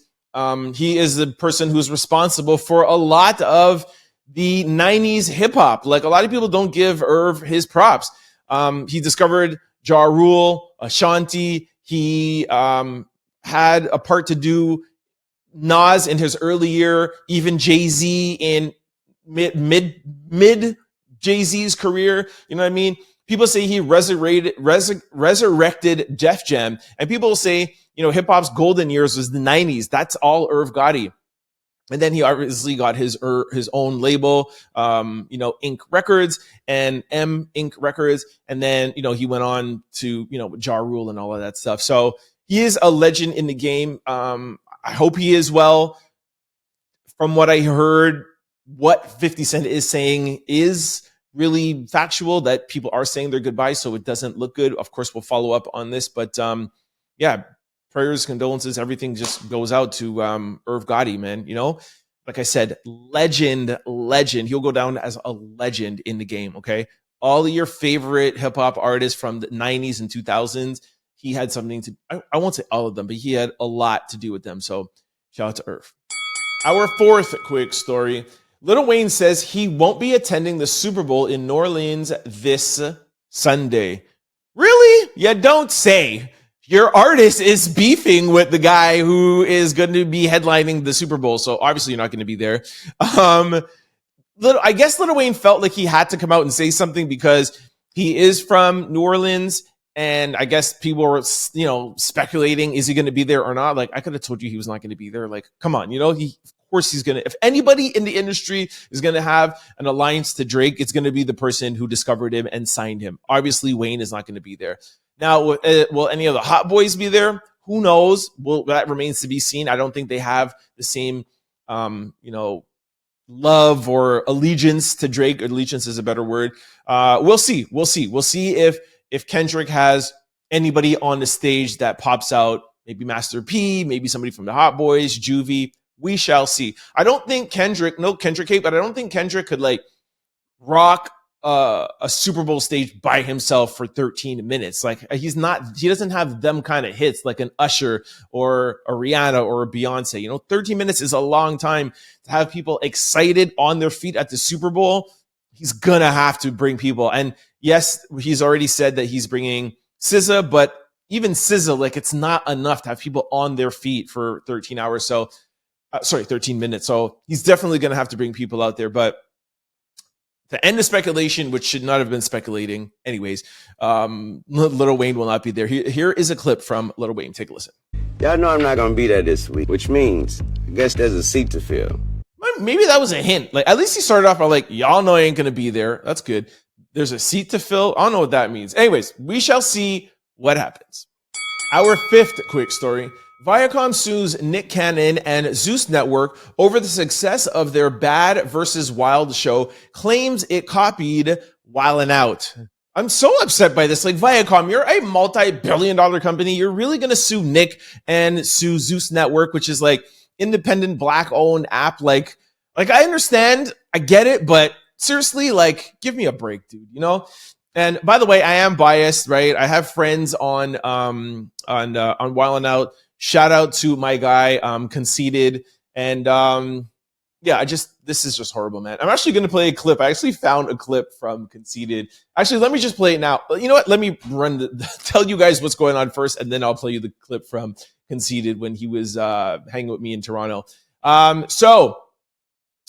Speaker 1: he is the person who's responsible for a lot of the 90s hip-hop. Like, a lot of people don't give Irv his props. He discovered Ja Rule, Ashanti. He had a part to do Nas in his early year, even Jay-Z in mid Jay-Z's career. You know what I mean? People say he resurrected Def Jam, and people say, you know, hip hop's golden years was the 90s. That's all Irv Gotti. And then he obviously got his own label, you know, Inc. Records and M Inc. Records. And then, you know, he went on to, you know, Ja Rule and all of that stuff. So he is a legend in the game. I hope he is well. From what I heard, what 50 Cent is saying is really factual, that people are saying their goodbyes, so it doesn't look good. Of course, we'll follow up on this. But yeah, prayers, condolences, everything just goes out to Irv Gotti, man. You know, like I said, legend. He'll go down as a legend in the game, okay? All of your favorite hip-hop artists from the 90s and 2000s, he had something to, I won't say all of them, but he had a lot to do with them. So shout out to Irv. Our fourth quick story. Lil Wayne says he won't be attending the Super Bowl in New Orleans this Sunday. Really? You don't say. Your artist is beefing with the guy who is going to be headlining the Super Bowl. So obviously you're not going to be there. I guess Lil Wayne felt like he had to come out and say something because he is from New Orleans. And I guess people were, you know, speculating, is he going to be there or not? Like, I could have told you he was not going to be there. Like, come on, you know, of course he's going to. If anybody in the industry is going to have an alliance to Drake, it's going to be the person who discovered him and signed him. Obviously, Wayne is not going to be there. Now, will any of the Hot Boys be there? Who knows? Well, that remains to be seen. I don't think they have the same, you know, love or allegiance to Drake. Allegiance is a better word. We'll see. We'll see if Kendrick has anybody on the stage that pops out. Maybe Master P, maybe somebody from the Hot Boys, Juvie. We shall see. I don't think Kendrick hate, but I don't think Kendrick could like rock a Super Bowl stage by himself for 13 minutes. Like, he doesn't have them kind of hits like an Usher or a Rihanna or a Beyonce. You know, 13 minutes is a long time to have people excited on their feet at the Super Bowl. He's gonna have to bring people. And yes, he's already said that he's bringing SZA, but even SZA, like, it's not enough to have people on their feet for 13 hours. So, 13 minutes. So he's definitely going to have to bring people out there. But to end the speculation, which should not have been speculating anyways, Lil Wayne will not be there. Here is a clip from Lil Wayne. Take a listen.
Speaker 7: Y'all know I'm not going to be there this week, which means I guess there's a seat to fill.
Speaker 1: Maybe that was a hint. Like, at least he started off by like, y'all know I ain't going to be there. That's good. There's a seat to fill. I don't know what that means. Anyways, we shall see what happens. Our fifth quick story. Viacom sues Nick Cannon and Zues Network over the success of their Bad vs. Wild show, claims it copied Wildin' Out. I'm so upset by this. Like, Viacom, you're a multi-billion-dollar company. You're really going to sue Nick and sue Zues Network, which is like independent Black-owned app. Like I understand, I get it, but seriously, like, give me a break, dude, you know? And by the way, I am biased, right? I have friends on Wildin' Out. Shout out to my guy, Conceited. And yeah, this is just horrible, man. I'm actually going to play a clip. I actually found a clip from Conceited. Actually, let me just play it now. You know what? Let me tell you guys what's going on first, and then I'll play you the clip from Conceited when he was hanging with me in Toronto. So,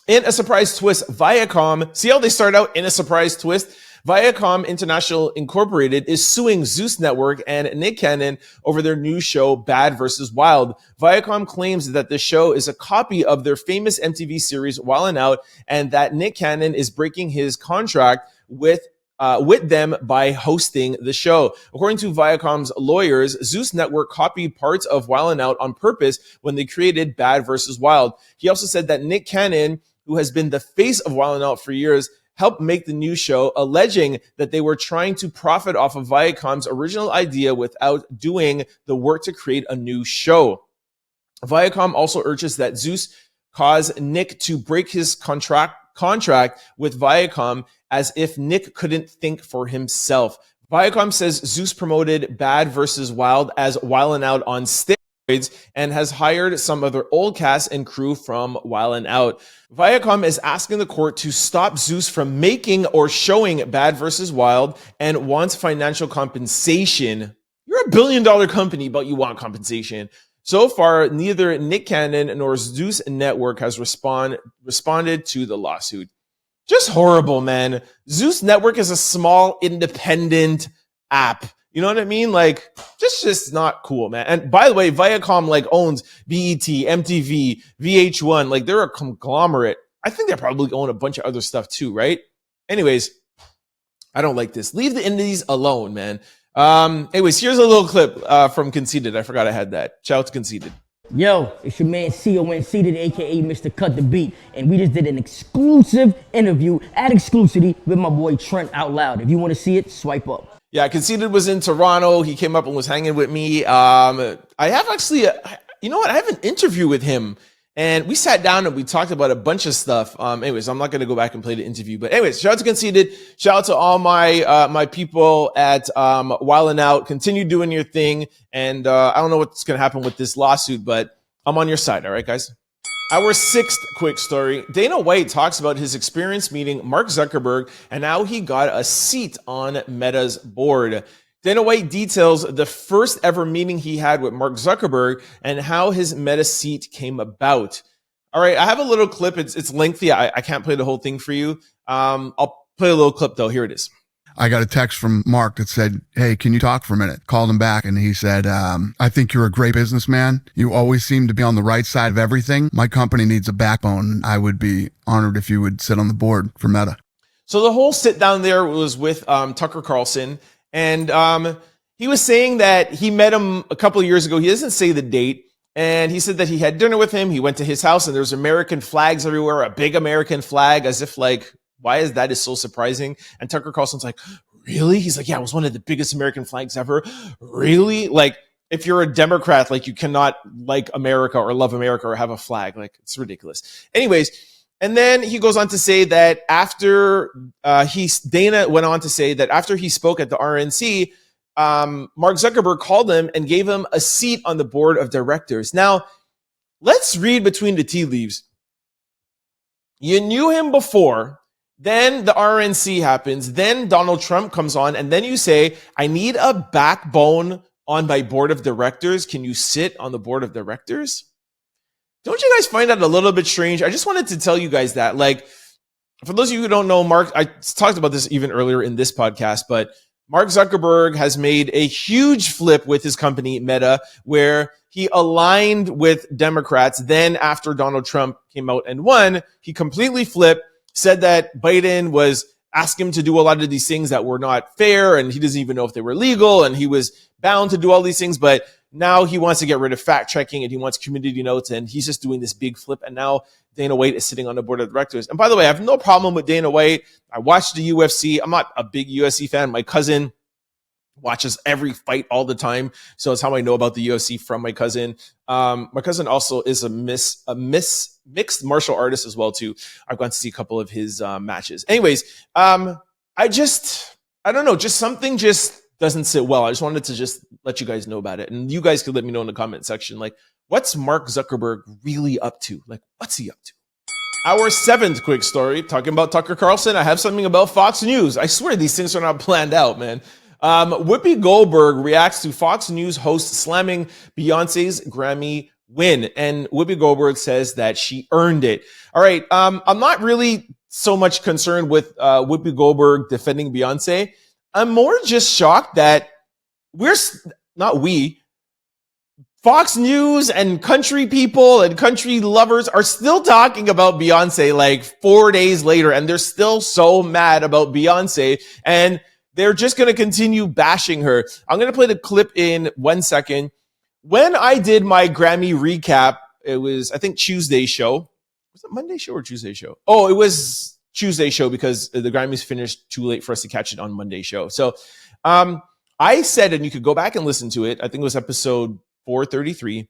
Speaker 1: in a surprise twist, Viacom, see how they start out in a surprise twist? Viacom International Incorporated is suing Zeus Network and Nick Cannon over their new show, Bad vs. Wild. Viacom claims that the show is a copy of their famous MTV series, Wild 'N Out, and that Nick Cannon is breaking his contract with them by hosting the show. According to Viacom's lawyers, Zeus Network copied parts of Wild 'N Out on purpose when they created Bad vs. Wild. He also said that Nick Cannon, who has been the face of Wild 'N Out for years, helped make the new show, alleging that they were trying to profit off of Viacom's original idea without doing the work to create a new show. Viacom also urges that Zeus cause Nick to break his contract with Viacom, as if Nick couldn't think for himself. Viacom says Zeus promoted Bad vs. Wild as Wild 'N Out on steroids and has hired some of their old cast and crew from Wild 'N Out. Viacom is asking the court to stop Zeus from making or showing Bad vs. Wild and wants financial compensation. You're $1 billion company, but you want compensation. So far, neither Nick Cannon nor Zeus Network has responded to the lawsuit. Just horrible, man. Zeus Network is a small, independent app. You know what I mean? Like, just not cool, man. And by the way, Viacom like owns BET, MTV, VH1. Like, they're a conglomerate. I think they probably own a bunch of other stuff too, right? Anyways, I don't like this. Leave the indies alone, man. Anyways, here's a little clip from Conceited. I forgot I had that. Shout out to Conceited.
Speaker 8: Yo, it's your man CON Seated, aka Mr. Cut the Beat, and we just did an exclusive interview at Exclusivity with my boy Trent Out Loud. If you want to see it, swipe up.
Speaker 1: Yeah, Conceited was in Toronto. He came up and was hanging with me. I have actually, you know what? I have an interview with him, and we sat down and we talked about a bunch of stuff. Anyways, I'm not going to go back and play the interview, but anyways, shout out to Conceited. Shout out to all my my people at Wild 'N Out. Continue doing your thing, and I don't know what's going to happen with this lawsuit, but I'm on your side. All right, guys. Our sixth quick story. Dana White talks about his experience meeting Mark Zuckerberg and how he got a seat on Meta's board. Dana White details the first ever meeting he had with Mark Zuckerberg and how his Meta seat came about. All right, I have a little clip. It's lengthy. I can't play the whole thing for you. I'll play a little clip though. Here it is.
Speaker 9: I got a text from Mark that said, "Hey, can you talk for a minute?" Called him back and he said, "I think you're a great businessman. You always seem to be on the right side of everything. My company needs a backbone. I would be honored if you would sit on the board for Meta."
Speaker 1: So the whole sit down there was with Tucker Carlson, and he was saying that he met him a couple of years ago. He doesn't say the date. And he said that he had dinner with him. He went to his house and there's American flags everywhere, a big American flag, as if like, why is that is so surprising? And Tucker Carlson's like, really? He's like, yeah, it was one of the biggest American flags ever. Really? Like, if you're a Democrat, like you cannot like America or love America or have a flag. Like, it's ridiculous. Anyways, and then he goes on to say that after Dana went on to say that after he spoke at the RNC, Mark Zuckerberg called him and gave him a seat on the board of directors. Now, let's read between the tea leaves. You knew him before. Then the RNC happens. Then Donald Trump comes on. And then you say, I need a backbone on my board of directors. Can you sit on the board of directors? Don't you guys find that a little bit strange? I just wanted to tell you guys that. Like, for those of you who don't know, Mark, I talked about this even earlier in this podcast, but Mark Zuckerberg has made a huge flip with his company, Meta, where he aligned with Democrats. Then after Donald Trump came out and won, he completely flipped, said that Biden was asking him to do a lot of these things that were not fair, and he doesn't even know if they were legal, and he was bound to do all these things. But now he wants to get rid of fact checking, and he wants community notes, and he's just doing this big flip. And now Dana White is sitting on the board of directors. And by the way, I have no problem with Dana White. I watched the UFC. I'm not a big UFC fan. My cousin watches every fight all the time, so it's how I know about the UFC from my cousin. My cousin also is a mixed martial artist as well too. I've gone to see a couple of his matches. Anyways, I don't know, just something just doesn't sit well. I just wanted to just let you guys know about it, and you guys could let me know in the comment section, like, what's Mark Zuckerberg really up to? Like, what's he up to? Our seventh quick story, talking about Tucker Carlson. I have something about Fox News. I swear these things are not planned out, man. Whoopi Goldberg reacts to Fox News host slamming Beyonce's Grammy win. And Whoopi Goldberg says that she earned it. All right. I'm not really so much concerned with Whoopi Goldberg defending Beyonce. I'm more just shocked that Fox News and country people and country lovers are still talking about Beyonce like 4 days later, and they're still so mad about Beyonce, and they're just going to continue bashing her. I'm going to play the clip in 1 second. When I did my Grammy recap, it was, I think, Tuesday show. Was it Monday show or Tuesday show? Oh, it was Tuesday show because the Grammys finished too late for us to catch it on Monday show. So I said, and you could go back and listen to it, I think it was episode 433.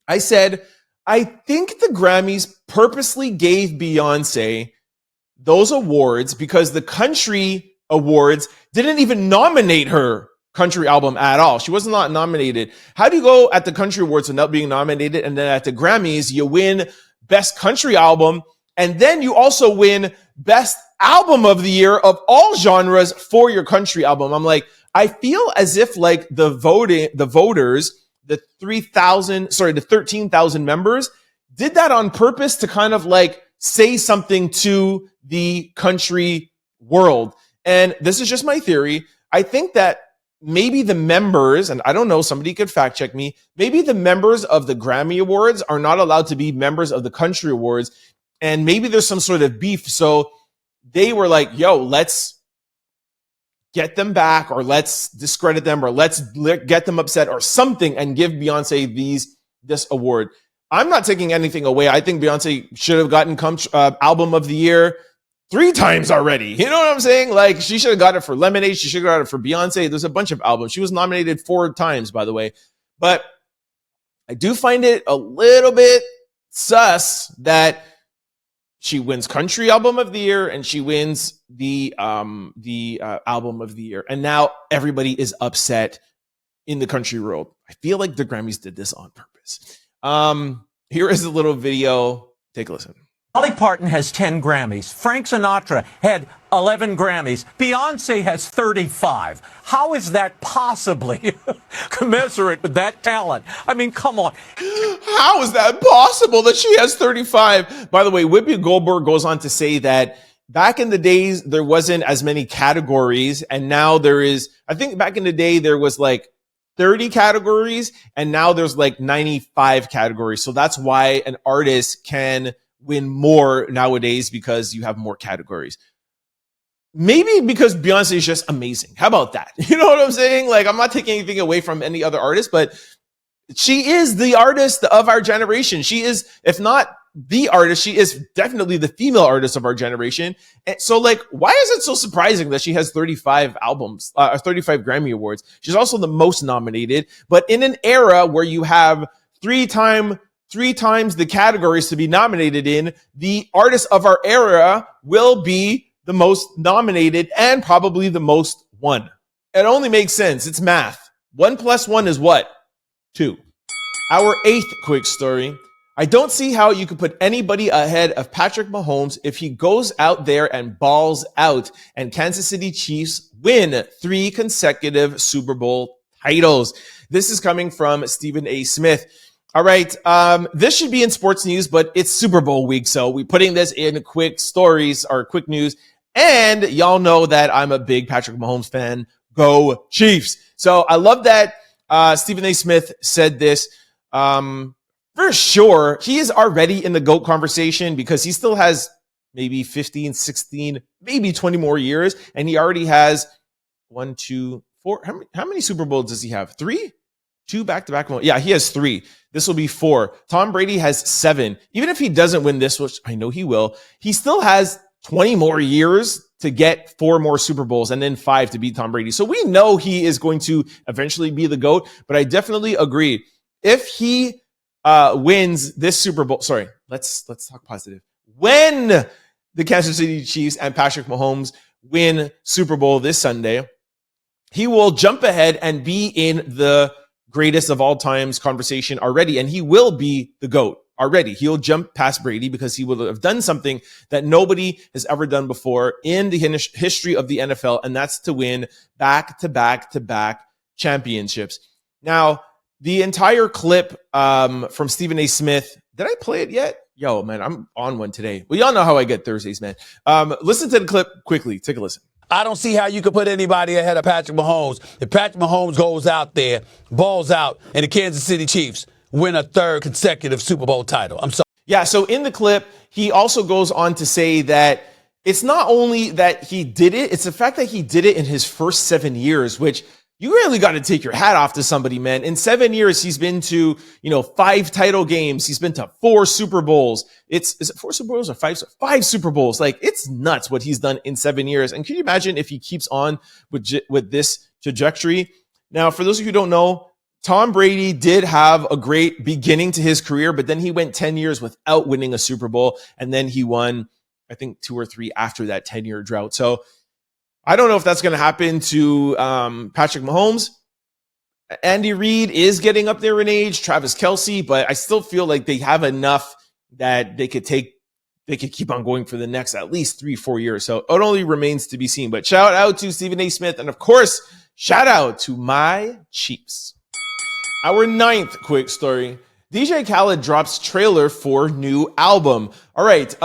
Speaker 1: I said, I think the Grammys purposely gave Beyonce those awards because the country awards didn't even nominate her country album at all. She was not nominated. How do you go at the country awards without being nominated? And then at the Grammys, you win best country album. And then you also win best album of the year of all genres for your country album. I'm like, I feel as if like the voters, the 13,000 members did that on purpose to kind of like say something to the country world. And this is just my theory. I think that maybe the members, and I don't know, somebody could fact check me, maybe the members of the Grammy Awards are not allowed to be members of the country awards. And maybe there's some sort of beef. So they were like, yo, let's get them back, or let's discredit them, or let's get them upset or something and give Beyonce this award. I'm not taking anything away. I think Beyonce should have gotten album of the year 3 times already. You know what I'm saying? Like, she should have got it for Lemonade. She should have got it for Beyonce. There's a bunch of albums. She was nominated 4 times, by the way. But I do find it a little bit sus that she wins country album of the year and she wins the album of the year. And now everybody is upset in the country world. I feel like the Grammys did this on purpose. Here is a little video. Take a listen.
Speaker 10: Dolly Parton has 10 Grammys. Frank Sinatra had 11 Grammys. Beyonce has 35. How is that possibly commensurate with that talent? I mean, come on.
Speaker 1: How is that possible that she has 35? By the way, Whoopi Goldberg goes on to say that back in the days, there wasn't as many categories. And now there is, I think back in the day, there was like 30 categories. And now there's like 95 categories. So that's why an artist can win more nowadays, because you have more categories. Maybe because Beyonce is just amazing. How about that? You know what I'm saying? Like, I'm not taking anything away from any other artist, but she is the artist of our generation. She is, if not the artist, she is definitely the female artist of our generation. And so, like, why is it so surprising that she has 35 albums, 35 Grammy Awards? She's also the most nominated, but in an era where you have three times the categories to be nominated in, the artist of our era will be the most nominated and probably the most won. It only makes sense. It's math. 1 + 1 is what? 2. Our 8th quick story. I don't see how you could put anybody ahead of Patrick Mahomes if he goes out there and balls out and Kansas City Chiefs win 3 consecutive Super Bowl titles. This is coming from Stephen A. Smith. All right. This should be in sports news, but it's Super Bowl week. So we're putting this in quick stories or quick news. And y'all know that I'm a big Patrick Mahomes fan. Go Chiefs. So I love that Stephen A. Smith said this. For sure, he is already in the GOAT conversation because he still has maybe 15, 16, maybe 20 more years. And he already has 1, 2, 4. How many Super Bowls does he have? 3? 2 back-to-back. Yeah, he has 3. This will be 4. Tom Brady has 7. Even if he doesn't win this, which I know he will, he still has 20 more years to get 4 more Super Bowls and then 5 to beat Tom Brady. So we know he is going to eventually be the GOAT, but I definitely agree. If he wins this Super Bowl, sorry, let's talk positive. When the Kansas City Chiefs and Patrick Mahomes win Super Bowl this Sunday, he will jump ahead and be in the greatest of all times conversation already, and he will be the GOAT. already. He'll jump past Brady because he will have done something that nobody has ever done before in the history of the NFL, and that's to win back-to-back-to-back championships. Now, the entire clip from Stephen A. Smith, did I play it yet? Yo, man, I'm on one today. Well, y'all know how I get Thursdays, man. Listen to the clip quickly. Take a listen.
Speaker 11: I don't see how you could put anybody ahead of Patrick Mahomes. If Patrick Mahomes goes out there, balls out, and the Kansas City Chiefs win a third consecutive Super Bowl title. I'm sorry.
Speaker 1: Yeah, so in the clip, he also goes on to say that it's not only that he did it, it's the fact that he did it in his first 7 years, which you really got to take your hat off to somebody, man. In 7 years, he's been to, 5 title games. He's been to 4 Super Bowls. Is it 4 Super Bowls or 5? 5 Super Bowls. Like, it's nuts what he's done in 7 years. And can you imagine if he keeps on with this trajectory? Now, for those of you who don't know, Tom Brady did have a great beginning to his career, but then he went 10 years without winning a Super Bowl. And then he won, I think, 2 or 3 after that 10-year drought. So I don't know if that's going to happen to Patrick Mahomes. Andy Reid is getting up there in age, Travis Kelce, but I still feel like they have enough that they could keep on going for the next at least 3-4 years. So it only remains to be seen. But shout out to Stephen A. Smith, and of course, shout out to my Chiefs. Our 9th quick story. DJ Khaled drops trailer for new album. All right.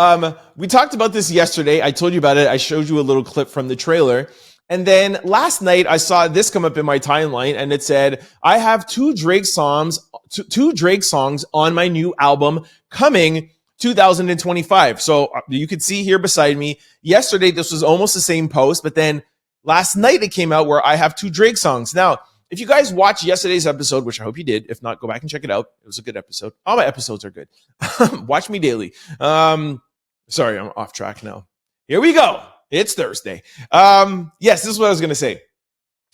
Speaker 1: We talked about this yesterday. I told you about it. I showed you a little clip from the trailer. And then last night I saw this come up in my timeline and it said, I have two Drake songs on my new album coming 2025. So you could see here beside me, yesterday, this was almost the same post, but then last night it came out where I have 2 Drake songs. Now, if you guys watched yesterday's episode, which I hope you did, if not, go back and check it out. It was a good episode. All my episodes are good. Watch me daily. Sorry, I'm off track now. Here we go. It's Thursday. Yes, this is what I was going to say.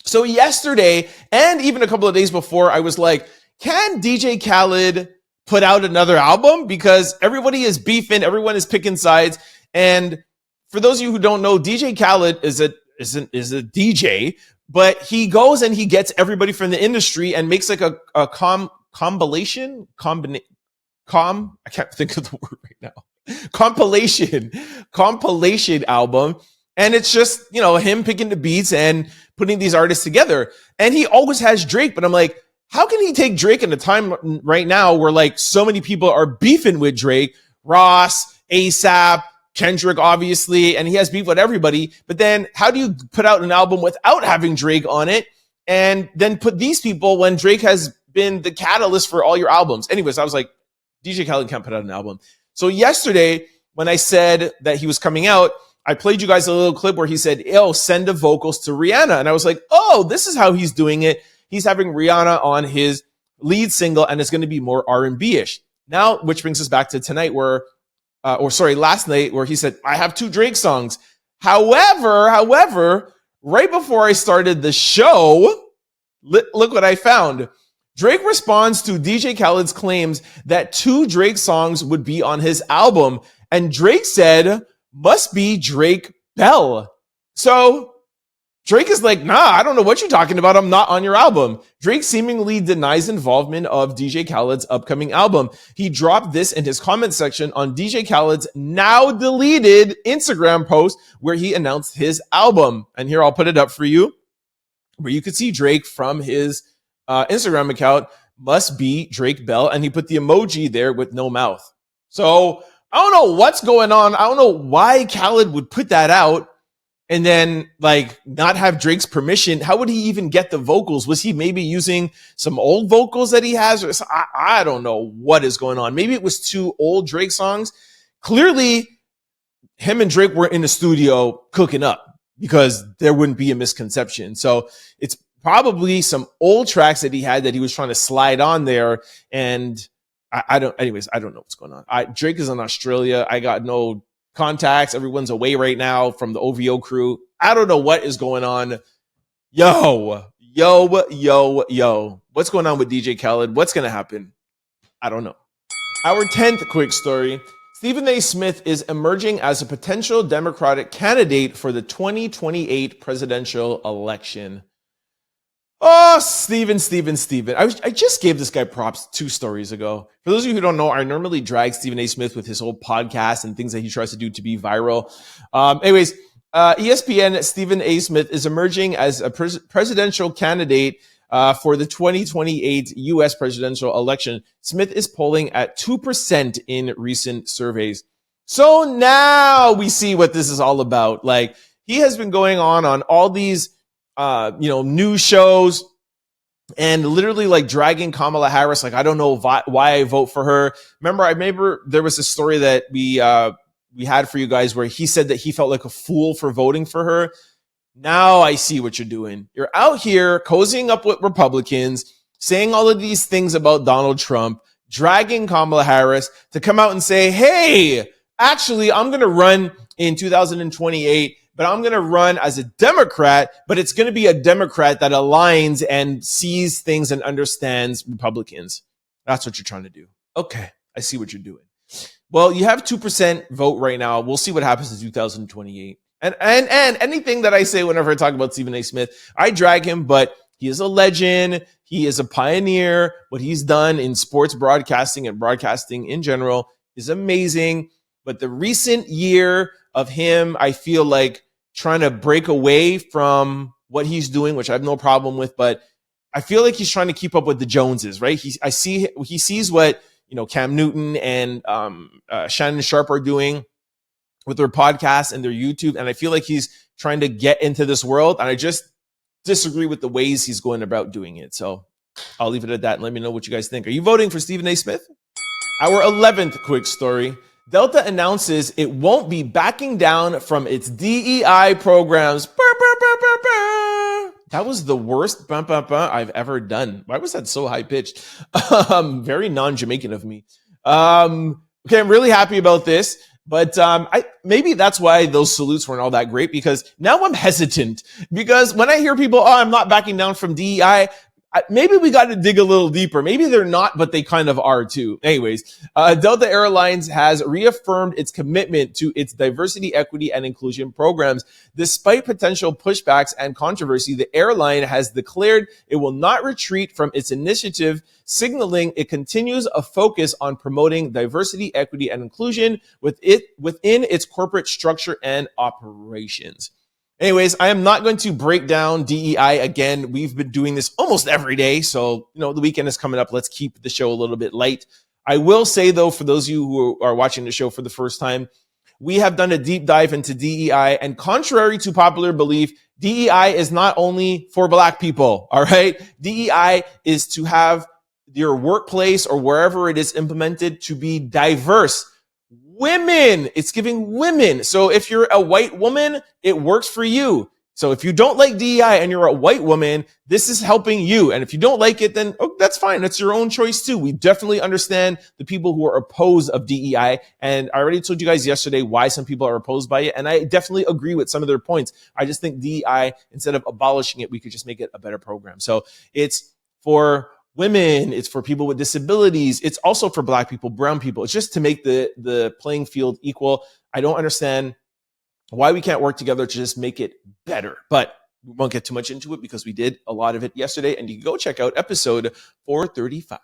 Speaker 1: So yesterday, and even a couple of days before, I was like, can DJ Khaled put out another album? Because everybody is beefing. Everyone is picking sides. And for those of you who don't know, DJ Khaled is a DJ, but he goes and he gets everybody from the industry and makes like a compilation. I can't think of the word right now. Compilation album. And it's just, him picking the beats and putting these artists together. And he always has Drake, but I'm like, how can he take Drake in a time right now where like so many people are beefing with Drake, Ross, ASAP, Kendrick, obviously, and he has beef with everybody. But then how do you put out an album without having Drake on it and then put these people when Drake has been the catalyst for all your albums? Anyways, I was like, DJ Khaled can't put out an album. So yesterday, when I said that he was coming out, I played you guys a little clip where he said, send the vocals to Rihanna. And I was like, oh, this is how he's doing it. He's having Rihanna on his lead single, and it's going to be more R&B-ish. Now, which brings us back to tonight last night where he said, I have 2 Drake songs. However, right before I started the show, look what I found. Drake responds to DJ Khaled's claims that 2 Drake songs would be on his album. And Drake said, must be Drake Bell. So Drake is like, nah, I don't know what you're talking about. I'm not on your album. Drake seemingly denies involvement of DJ Khaled's upcoming album. He dropped this in his comment section on DJ Khaled's now deleted Instagram post where he announced his album. And here, I'll put it up for you, where you could see Drake from his Instagram account, must be Drake Bell. And he put the emoji there with no mouth. So I don't know what's going on. I don't know why Khaled would put that out and then like not have Drake's permission. How would he even get the vocals? Was he maybe using some old vocals that he has? Or I don't know what is going on. Maybe it was 2 old Drake songs. Clearly, him and Drake were in the studio cooking up because there wouldn't be a misconception. So it's probably some old tracks that he had that he was trying to slide on there. And I don't know what's going on. Drake is in Australia. I got no contacts. Everyone's away right now from the OVO crew. I don't know what is going on. Yo. What's going on with DJ Khaled? What's going to happen? I don't know. Our 10th quick story. Stephen A. Smith is emerging as a potential Democratic candidate for the 2028 presidential election. Oh, Steven. I just gave this guy props 2 stories ago. For those of you who don't know, I normally drag Stephen A. Smith with his whole podcast and things that he tries to do to be viral. ESPN Stephen A. Smith is emerging as a presidential candidate for the 2028 U.S. presidential election. Smith is polling at 2% in recent surveys. So now we see what this is all about. Like, he has been going on all these news shows and literally like dragging Kamala Harris. Like, I don't know why I vote for her. Remember there was a story that we had for you guys where he said that he felt like a fool for voting for her. Now I see what you're doing. You're out here cozying up with Republicans, saying all of these things about Donald Trump, dragging Kamala Harris to come out and say, hey, actually, I'm going to run in 2028, but I'm going to run as a Democrat, but it's going to be a Democrat that aligns and sees things and understands Republicans. That's what you're trying to do. Okay, I see what you're doing. Well, you have 2% vote right now. We'll see what happens in 2028. And anything that I say whenever I talk about Stephen A. Smith, I drag him, but he is a legend. He is a pioneer. What he's done in sports broadcasting and broadcasting in general is amazing. But the recent year of him, I feel like trying to break away from what he's doing, which I have no problem with, but I feel like he's trying to keep up with the Joneses, right? He sees what, Cam Newton and Shannon Sharp are doing with their podcasts and their YouTube. And I feel like he's trying to get into this world. And I just disagree with the ways he's going about doing it. So I'll leave it at that and let me know what you guys think. Are you voting for Stephen A. Smith? Our 11th quick story. Delta announces it won't be backing down from its DEI programs. That was the worst I've ever done. Why was that so high-pitched? Very non-Jamaican of me. Okay, I'm really happy about this. But maybe that's why those salutes weren't all that great, because now I'm hesitant. Because when I hear people, I'm not backing down from DEI, maybe we got to dig a little deeper. Maybe they're not, but they kind of are too. Anyways, Delta Airlines has reaffirmed its commitment to its diversity, equity, and inclusion programs. Despite potential pushbacks and controversy, the airline has declared it will not retreat from its initiative, signaling it continues a focus on promoting diversity, equity, and inclusion within its corporate structure and operations. Anyways, I am not going to break down DEI again. We've been doing this almost every day. So, the weekend is coming up. Let's keep the show a little bit light. I will say, though, for those of you who are watching the show for the first time, we have done a deep dive into DEI. And contrary to popular belief, DEI is not only for Black people. All right. DEI is to have your workplace or wherever it is implemented to be diverse. Women, it's giving women. So if you're a white woman, it works for you. So if you don't like DEI and you're a white woman, this is helping you. And if you don't like it, then that's fine. That's your own choice too. We definitely understand the people who are opposed of DEI. And I already told you guys yesterday why some people are opposed by it. And I definitely agree with some of their points. I just think DEI, instead of abolishing it, we could just make it a better program. So it's for women, it's for people with disabilities. It's also for Black people, brown people. It's just to make the playing field equal. I don't understand why we can't work together to just make it better, but we won't get too much into it because we did a lot of it yesterday, and you can go check out episode 435.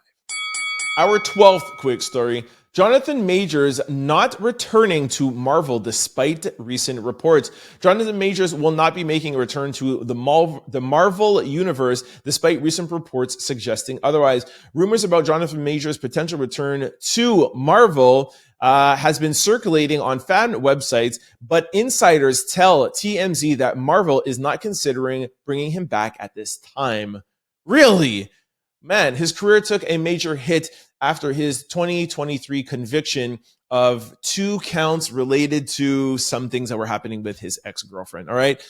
Speaker 1: Our 12th quick story. Jonathan Majors not returning to Marvel despite recent reports. Jonathan Majors will not be making a return to the Marvel universe despite recent reports suggesting otherwise. Rumors about Jonathan Majors' potential return to Marvel has been circulating on fan websites, but insiders tell TMZ that Marvel is not considering bringing him back at this time. Really? Man, his career took a major hit after his 2023 conviction of 2 counts related to some things that were happening with his ex-girlfriend. All right.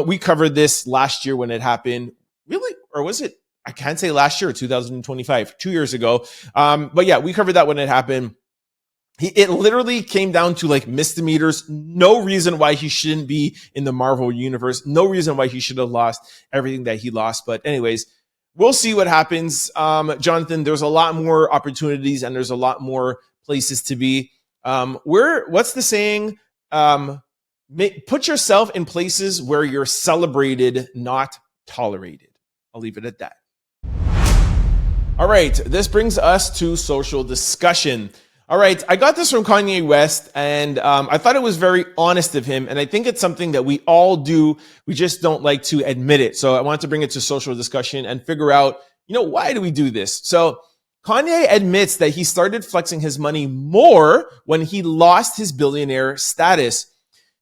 Speaker 1: We covered this last year when it happened. Really? Or was it? I can't say last year, 2025, 2 years ago. But yeah, we covered that when it happened. It literally came down to like misdemeanors. No reason why he shouldn't be in the Marvel universe. No reason why he should have lost everything that he lost. But anyways, we'll see what happens. Jonathan, there's a lot more opportunities and there's a lot more places to be. What's the saying? Put yourself in places where you're celebrated, not tolerated. I'll leave it at that. All right, this brings us to social discussion. All right, I got this from Kanye West, and I thought it was very honest of him, and I think it's something that we all do. We just don't like to admit it. So I wanted to bring it to social discussion and figure out, why do we do this? So Kanye admits that he started flexing his money more when he lost his billionaire status.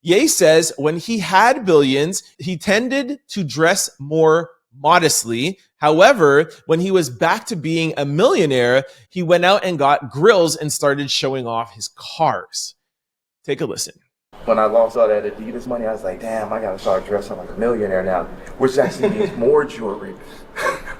Speaker 1: Ye says when he had billions, he tended to dress more modestly. However, when he was back to being a millionaire, he went out and got grills and started showing off his cars. Take a listen.
Speaker 12: When I lost all that Adidas money, I was like, damn, I gotta start dressing like a millionaire now, which actually means more jewelry.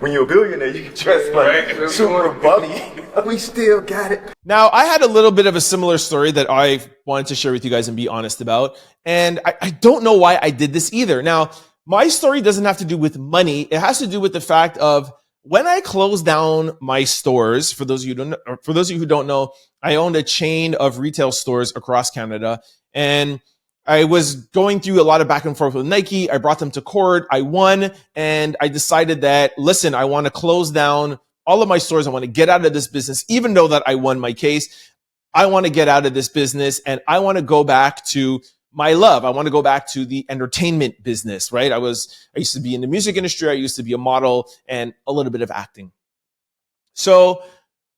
Speaker 12: When you're a billionaire, you can dress like super bubby. We still got it.
Speaker 1: Now, I had a little bit of a similar story that I wanted to share with you guys and be honest about. And I don't know why I did this either. Now, my story doesn't have to do with money. It has to do with the fact of when I closed down my stores. For those of you who don't know, I owned a chain of retail stores across Canada, and I was going through a lot of back and forth with Nike. I brought them to court. I won, and I decided that, listen, I want to close down all of my stores. I want to get out of this business, even though that I won my case. I want to get out of this business, and I want to go back to my love. I want to go back to the entertainment business, right? I used to be in the music industry. I used to be a model and a little bit of acting. So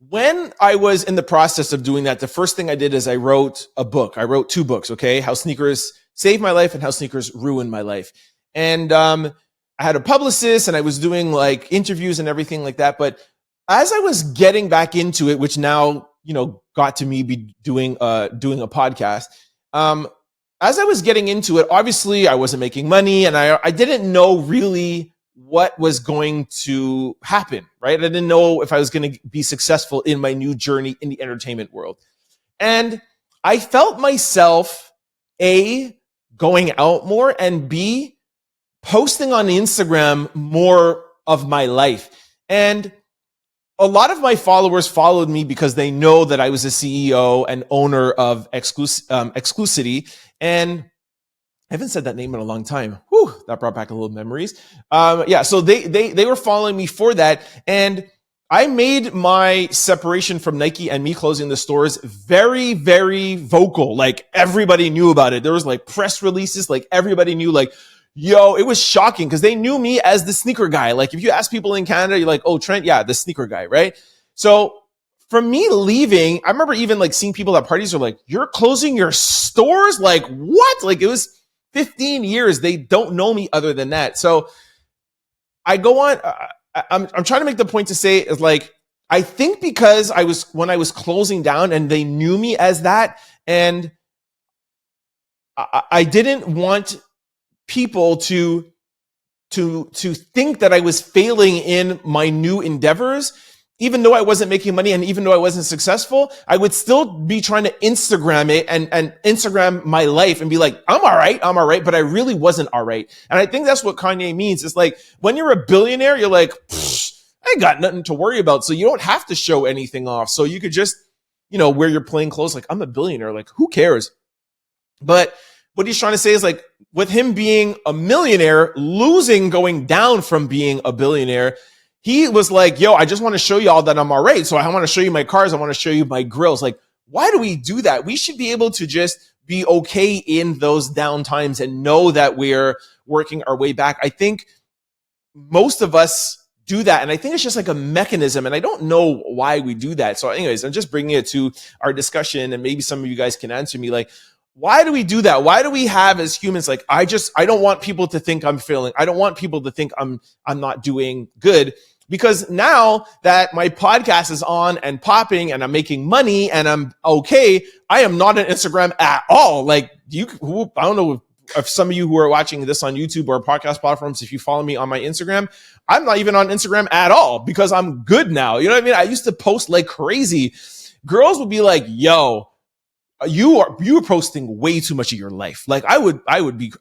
Speaker 1: when I was in the process of doing that, the first thing I did is I wrote a book. I wrote 2 books, okay? How Sneakers Saved My Life and How Sneakers Ruined My Life. And I had a publicist and I was doing like interviews and everything like that. But as I was getting back into it, which now, got to me be doing a podcast, as I was getting into it, obviously I wasn't making money and I didn't know really what was going to happen, right? I didn't know if I was going to be successful in my new journey in the entertainment world. And I felt myself, A, going out more, and B, posting on Instagram more of my life. And a lot of my followers followed me because they know that I was a CEO and owner of Exclusivity. And I haven't said that name in a long time. Whew, that brought back a little memories. So they were following me for that. And I made my separation from Nike and me closing the stores very, very vocal. Like everybody knew about it. There was like press releases, like everybody knew, like, yo, it was shocking because they knew me as the sneaker guy. Like if you ask people in Canada, you're like, oh, Trent, yeah, the sneaker guy, right? So from me leaving, I remember even like seeing people at parties are like, you're closing your stores? Like what? Like it was 15 years. They don't know me other than that. So I go on, I'm trying to make the point to say is like, I think because when I was closing down and they knew me as that, and I didn't want people to think that I was failing in my new endeavors. Even though I wasn't making money and even though I wasn't successful, I would still be trying to Instagram it and Instagram my life and be like, I'm all right, but I really wasn't all right. And I think that's what Kanye means. It's like when you're a billionaire, you're like, I ain't got nothing to worry about. So you don't have to show anything off. So you could just, wear your plain clothes. Like I'm a billionaire. Like who cares? But what he's trying to say is like with him being a millionaire, going down from being a billionaire, he was like, yo, I just want to show y'all that I'm all right. So I want to show you my cars. I want to show you my grills. Like, why do we do that? We should be able to just be okay in those down times and know that we're working our way back. I think most of us do that. And I think it's just like a mechanism. And I don't know why we do that. So anyways, I'm just bringing it to our discussion and maybe some of you guys can answer me like, why do we do that? Why do we have as humans, like, I don't want people to think I'm failing. I don't want people to think I'm not doing good. Because now that my podcast is on and popping and I'm making money and I'm okay, I am not on Instagram at all. Like I don't know if some of you who are watching this on YouTube or podcast platforms, if you follow me on my Instagram, I'm not even on Instagram at all because I'm good now. You know what I mean? I used to post like crazy. Girls would be like, yo, you are posting way too much of your life. Like I would be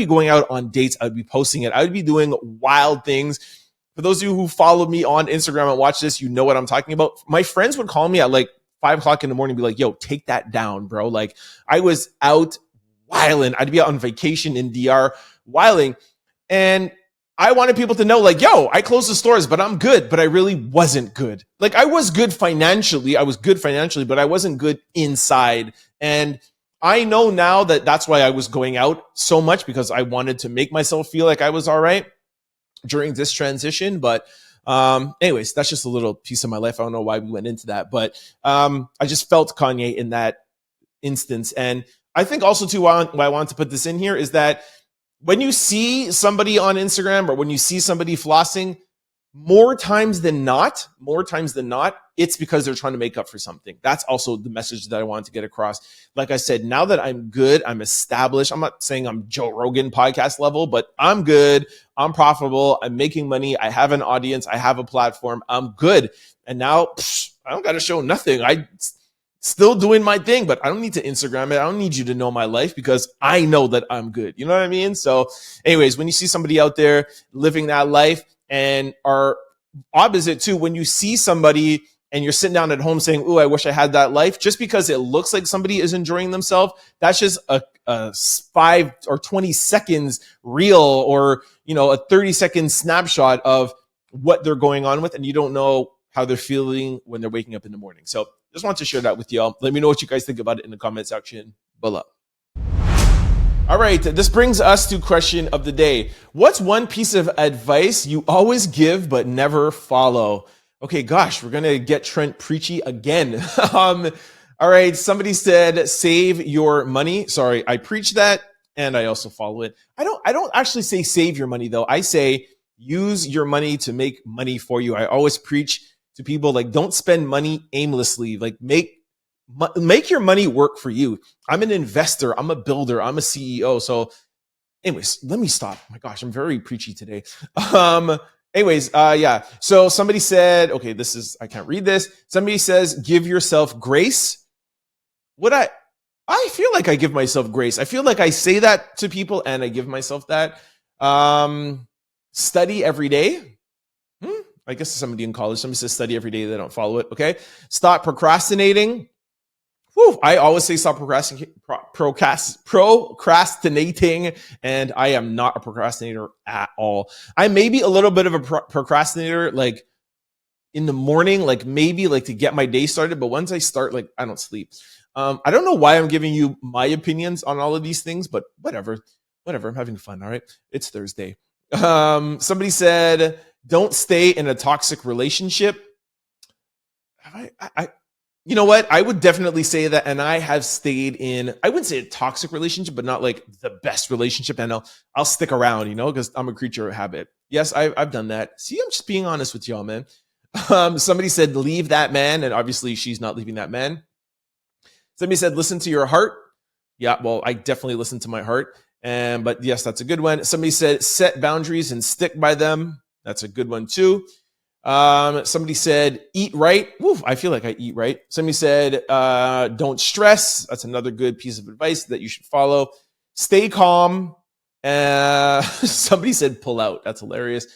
Speaker 1: going out on dates. I would be posting it. I would be doing wild things. For those of you who follow me on Instagram and watch this, you know what I'm talking about. My friends would call me at like 5 o'clock in the morning and be like, yo, take that down, bro. Like I was out wilding. I'd be out on vacation in DR wilding. And I wanted people to know, like, yo, I closed the stores, but I'm good. But I really wasn't good. Like, I was good financially. But I wasn't good inside. And I know now that that's why I was going out so much, because I wanted to make myself feel like I was all right during this transition. But anyways, that's just a little piece of my life. I don't know why we went into that, but I just felt Kanye in that instance. And I think also too, why I wanted to put this in here is that when you see somebody on Instagram or when you see somebody flossing, more times than not, it's because they're trying to make up for something. That's also the message that I wanted to get across. Like I said, now that I'm good, I'm established. I'm not saying I'm Joe Rogan podcast level, but I'm good. I'm profitable. I'm making money. I have an audience. I have a platform. I'm good. And now I don't got to show nothing. I still doing my thing, but I don't need to Instagram it. I don't need you to know my life because I know that I'm good. You know what I mean? So anyways, when you see somebody out there living that life, and are opposite too, when you see somebody and you're sitting down at home saying, "Ooh, I wish I had that life," just because it looks like somebody is enjoying themselves, that's just a 5 or 20 seconds reel, or a 30-second snapshot of what they're going on with, and you don't know how they're feeling when they're waking up in the morning. So just want to share that with y'all. Let me know what you guys think about it in the comment section below. All right, this brings us to question of the day. What's one piece of advice you always give but never follow? Okay, gosh, we're going to get Trent preachy again. All right, somebody said save your money. Sorry, I preach that and I also follow it. I don't actually say save your money though. I say use your money to make money for you. I always preach to people, like, don't spend money aimlessly. Like, make your money work for you. I'm an investor. I'm a builder. I'm a CEO. So anyways, let me stop. Oh my gosh, I'm very preachy today. Yeah. So somebody said, okay, I can't read this. Somebody says, give yourself grace. I feel like I give myself grace. I feel like I say that to people and I give myself that. Study every day. I guess somebody in college, somebody says study every day. They don't follow it. Okay. Stop procrastinating. I always say stop procrastinating, and I am not a procrastinator at all. I may be a little bit of a procrastinator, like in the morning, like maybe like to get my day started, but once I start, like I don't sleep. I don't know why I'm giving you my opinions on all of these things, but whatever, I'm having fun. All right. It's Thursday. Somebody said, don't stay in a toxic relationship. You know what? I would definitely say that. And I have stayed in, I wouldn't say a toxic relationship, but not like the best relationship. And I'll stick around, because I'm a creature of habit. Yes, I've done that. See, I'm just being honest with y'all, man. Somebody said, leave that man. And obviously she's not leaving that man. Somebody said, listen to your heart. Yeah, well, I definitely listen to my heart. But yes, that's a good one. Somebody said, set boundaries and stick by them. That's a good one too. Somebody said, eat right. Woo, I feel like I eat right. Somebody said, don't stress. That's another good piece of advice that you should follow. Stay calm. Somebody said, pull out. That's hilarious.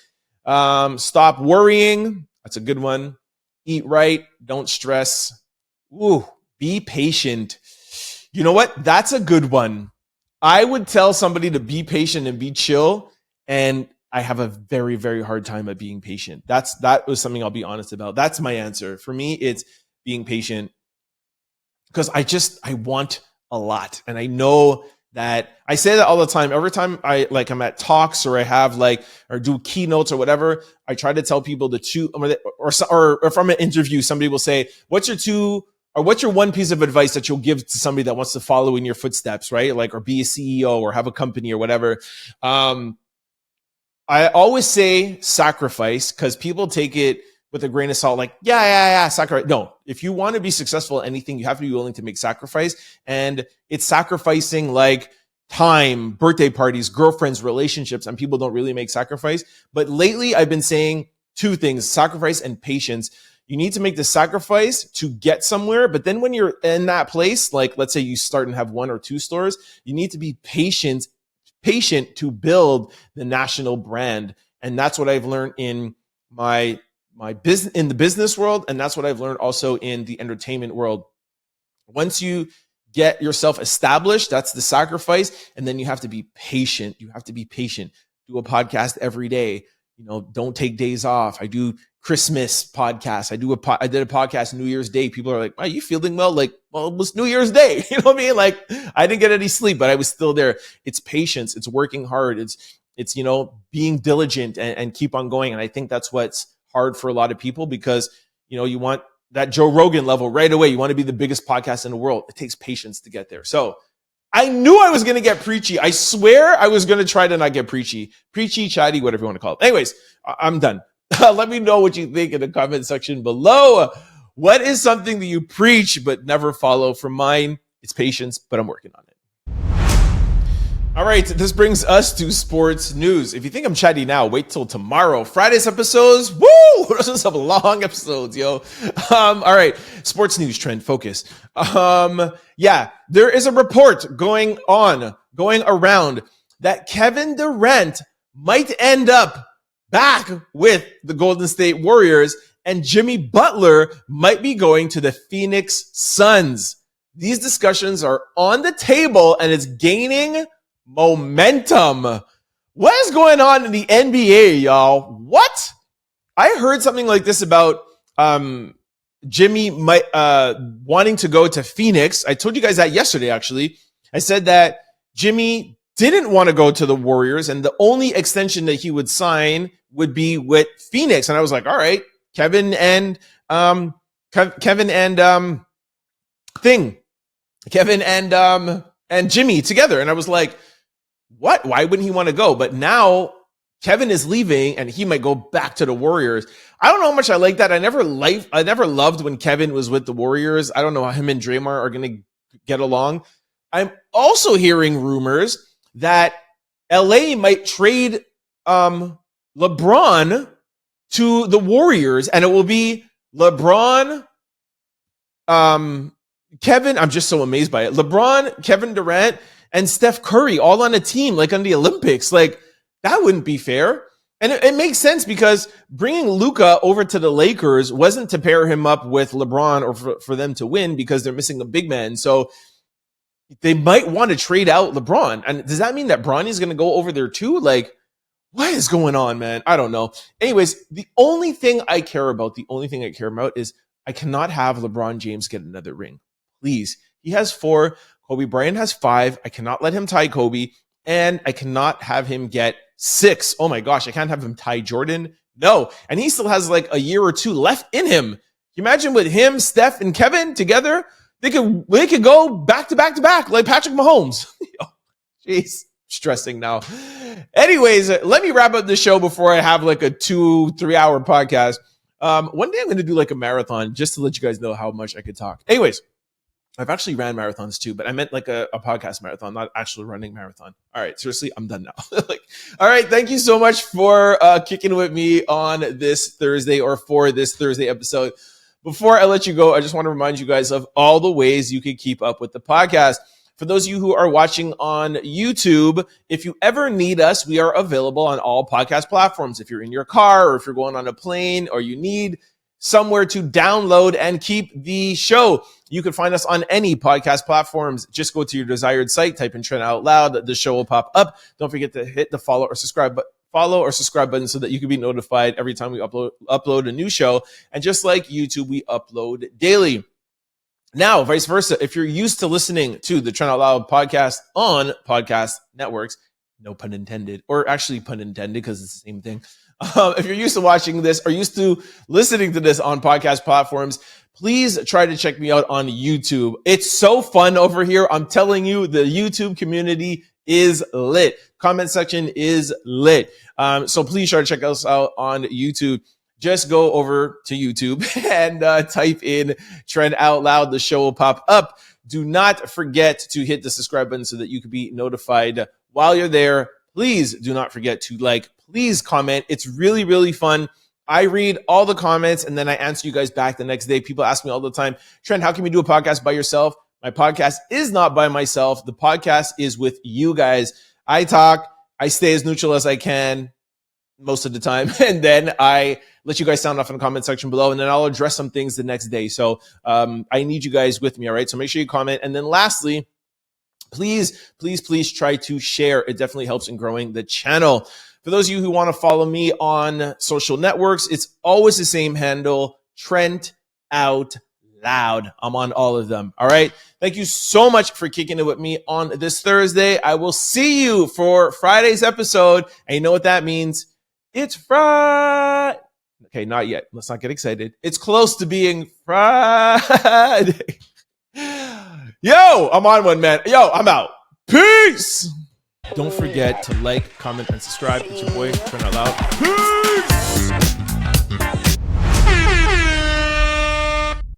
Speaker 1: Stop worrying. That's a good one. Eat right. Don't stress. Ooh, be patient. You know what? That's a good one. I would tell somebody to be patient and be chill, and I have a very, very hard time at being patient. That was something I'll be honest about. That's my answer. For me, it's being patient, because I want a lot. And I know that I say that all the time. Every time I'm at talks or I have or do keynotes or whatever, I try to tell people or if I'm an interview, somebody will say, what's your one piece of advice that you'll give to somebody that wants to follow in your footsteps, right? Or be a CEO or have a company or whatever. I always say sacrifice, because people take it with a grain of salt, like, yeah, sacrifice. No, if you want to be successful at anything, you have to be willing to make sacrifice. And it's sacrificing like time, birthday parties, girlfriends, relationships, and people don't really make sacrifice. But lately I've been saying two things: sacrifice and patience. You need to make the sacrifice to get somewhere. But then when you're in that place, like let's say you start and have 1 or 2 stores, you need to be patient to build the national brand. And that's what I've learned in my business, in the business world. And that's what I've learned also in the entertainment world. Once you get yourself established, that's the sacrifice. And then you have to be patient. do a podcast every day. You know, don't take days off. I do Christmas podcasts. I did a podcast New Year's Day. People are like, are you feeling well? Like, well, it was New Year's Day. You know what I mean? Like, I didn't get any sleep, but I was still there. It's patience. It's working hard. It's you know, being diligent and keep on going. And I think that's what's hard for a lot of people because, you know, you want that Joe Rogan level right away. You want to be the biggest podcast in the world. It takes patience to get there. So I knew I was going to get preachy. I swear I was going to try to not get preachy, chatty, whatever you want to call it. Anyways, I'm done. Let me know what you think in the comment section below. What is something that you preach but never follow? For mine, it's patience, but I'm working on it. All right, this brings us to sports news. If you think I'm chatty now, wait till tomorrow. Friday's episodes, woo! Those are some long episodes, yo. All right, sports news trend focus. Yeah, there is a report going around that Kevin Durant might end up back with the Golden State Warriors and Jimmy Butler might be going to the Phoenix Suns. These discussions are on the table and it's gaining momentum. What is going on in the NBA, y'all? What? I heard something like this about Jimmy might wanting to go to Phoenix. I told you guys that yesterday, actually. I said that Jimmy didn't want to go to the Warriors, and the only extension that he would sign would be with Phoenix. And I was like, all right, Kevin and Jimmy together. And I was like, what? Why wouldn't he want to go? But now Kevin is leaving and he might go back to the Warriors. I don't know how much I like that. I never loved when Kevin was with the Warriors. I don't know how him and Draymond are going to get along. I'm also hearing rumors that LA might trade LeBron to the Warriors, and it will be LeBron, Kevin. I'm just so amazed by it. LeBron, Kevin Durant, and Steph Curry all on a team, like on the Olympics. Like, that wouldn't be fair. And it makes sense because bringing Luka over to the Lakers wasn't to pair him up with LeBron or for them to win because they're missing a big man. So they might want to trade out LeBron. And does that mean that Bronny's going to go over there too? Like, what is going on, man? I don't know. Anyways, the only thing I care about is I cannot have LeBron James get another ring. Please. He has 4. Kobe Bryant has 5. I cannot let him tie Kobe. And I cannot have him get 6. Oh my gosh, I can't have him tie Jordan. No. And he still has like a year or 2 left in him. Can you imagine with him, Steph, and Kevin together? They could go back to back to back like Patrick Mahomes. Jeez, stressing now. Anyways, let me wrap up the show before I have like a 2-3 hour podcast. One day I'm going to do like a marathon just to let you guys know how much I could talk. Anyways, I've actually ran marathons too, but I meant like a podcast marathon, not actually running marathon. All right, seriously, I'm done now. All right, thank you so much for kicking with me on this Thursday or for this Thursday episode. Before I let you go, I just want to remind you guys of all the ways you can keep up with the podcast. For those of you who are watching on YouTube, if you ever need us, we are available on all podcast platforms. If you're in your car or if you're going on a plane or you need somewhere to download and keep the show, you can find us on any podcast platforms. Just go to your desired site, type in Trent Out Loud. The show will pop up. Don't forget to hit the follow or subscribe button so that you can be notified every time we upload a new show. And just like YouTube, we upload daily. Now, vice versa, if you're used to listening to the Trent Out Loud podcast on podcast networks, no pun intended, or actually pun intended because it's the same thing. If you're used to watching this or used to listening to this on podcast platforms, please try to check me out on YouTube. It's so fun over here. I'm telling you, the YouTube community is lit. Comment section is lit. So please try to check us out on YouTube. Just go over to YouTube and type in Trent Out Loud. The show will pop up. Do not forget to hit the subscribe button so that you can be notified while you're there. Please do not forget to like, please comment. It's really, really fun. I read all the comments and then I answer you guys back the next day. People ask me all the time, Trent, how can we do a podcast by yourself? My podcast is not by myself. The podcast is with you guys. I talk, I stay as neutral as I can most of the time. And then I let you guys sound off in the comment section below. And then I'll address some things the next day. So I need you guys with me. All right. So make sure you comment. And then lastly, please try to share. It definitely helps in growing the channel. For those of you who want to follow me on social networks, it's always the same handle, Trent Out Loud. I'm on all of them. All right. Thank you so much for kicking it with me on this Thursday. I will see you for Friday's episode. And you know what that means? It's Friday. Okay, not yet. Let's not get excited. It's close to being Friday. Yo, I'm on one, man. Yo, I'm out. Peace. Don't forget to like, comment, and subscribe. It's your boy, Trent Out Loud. Peace.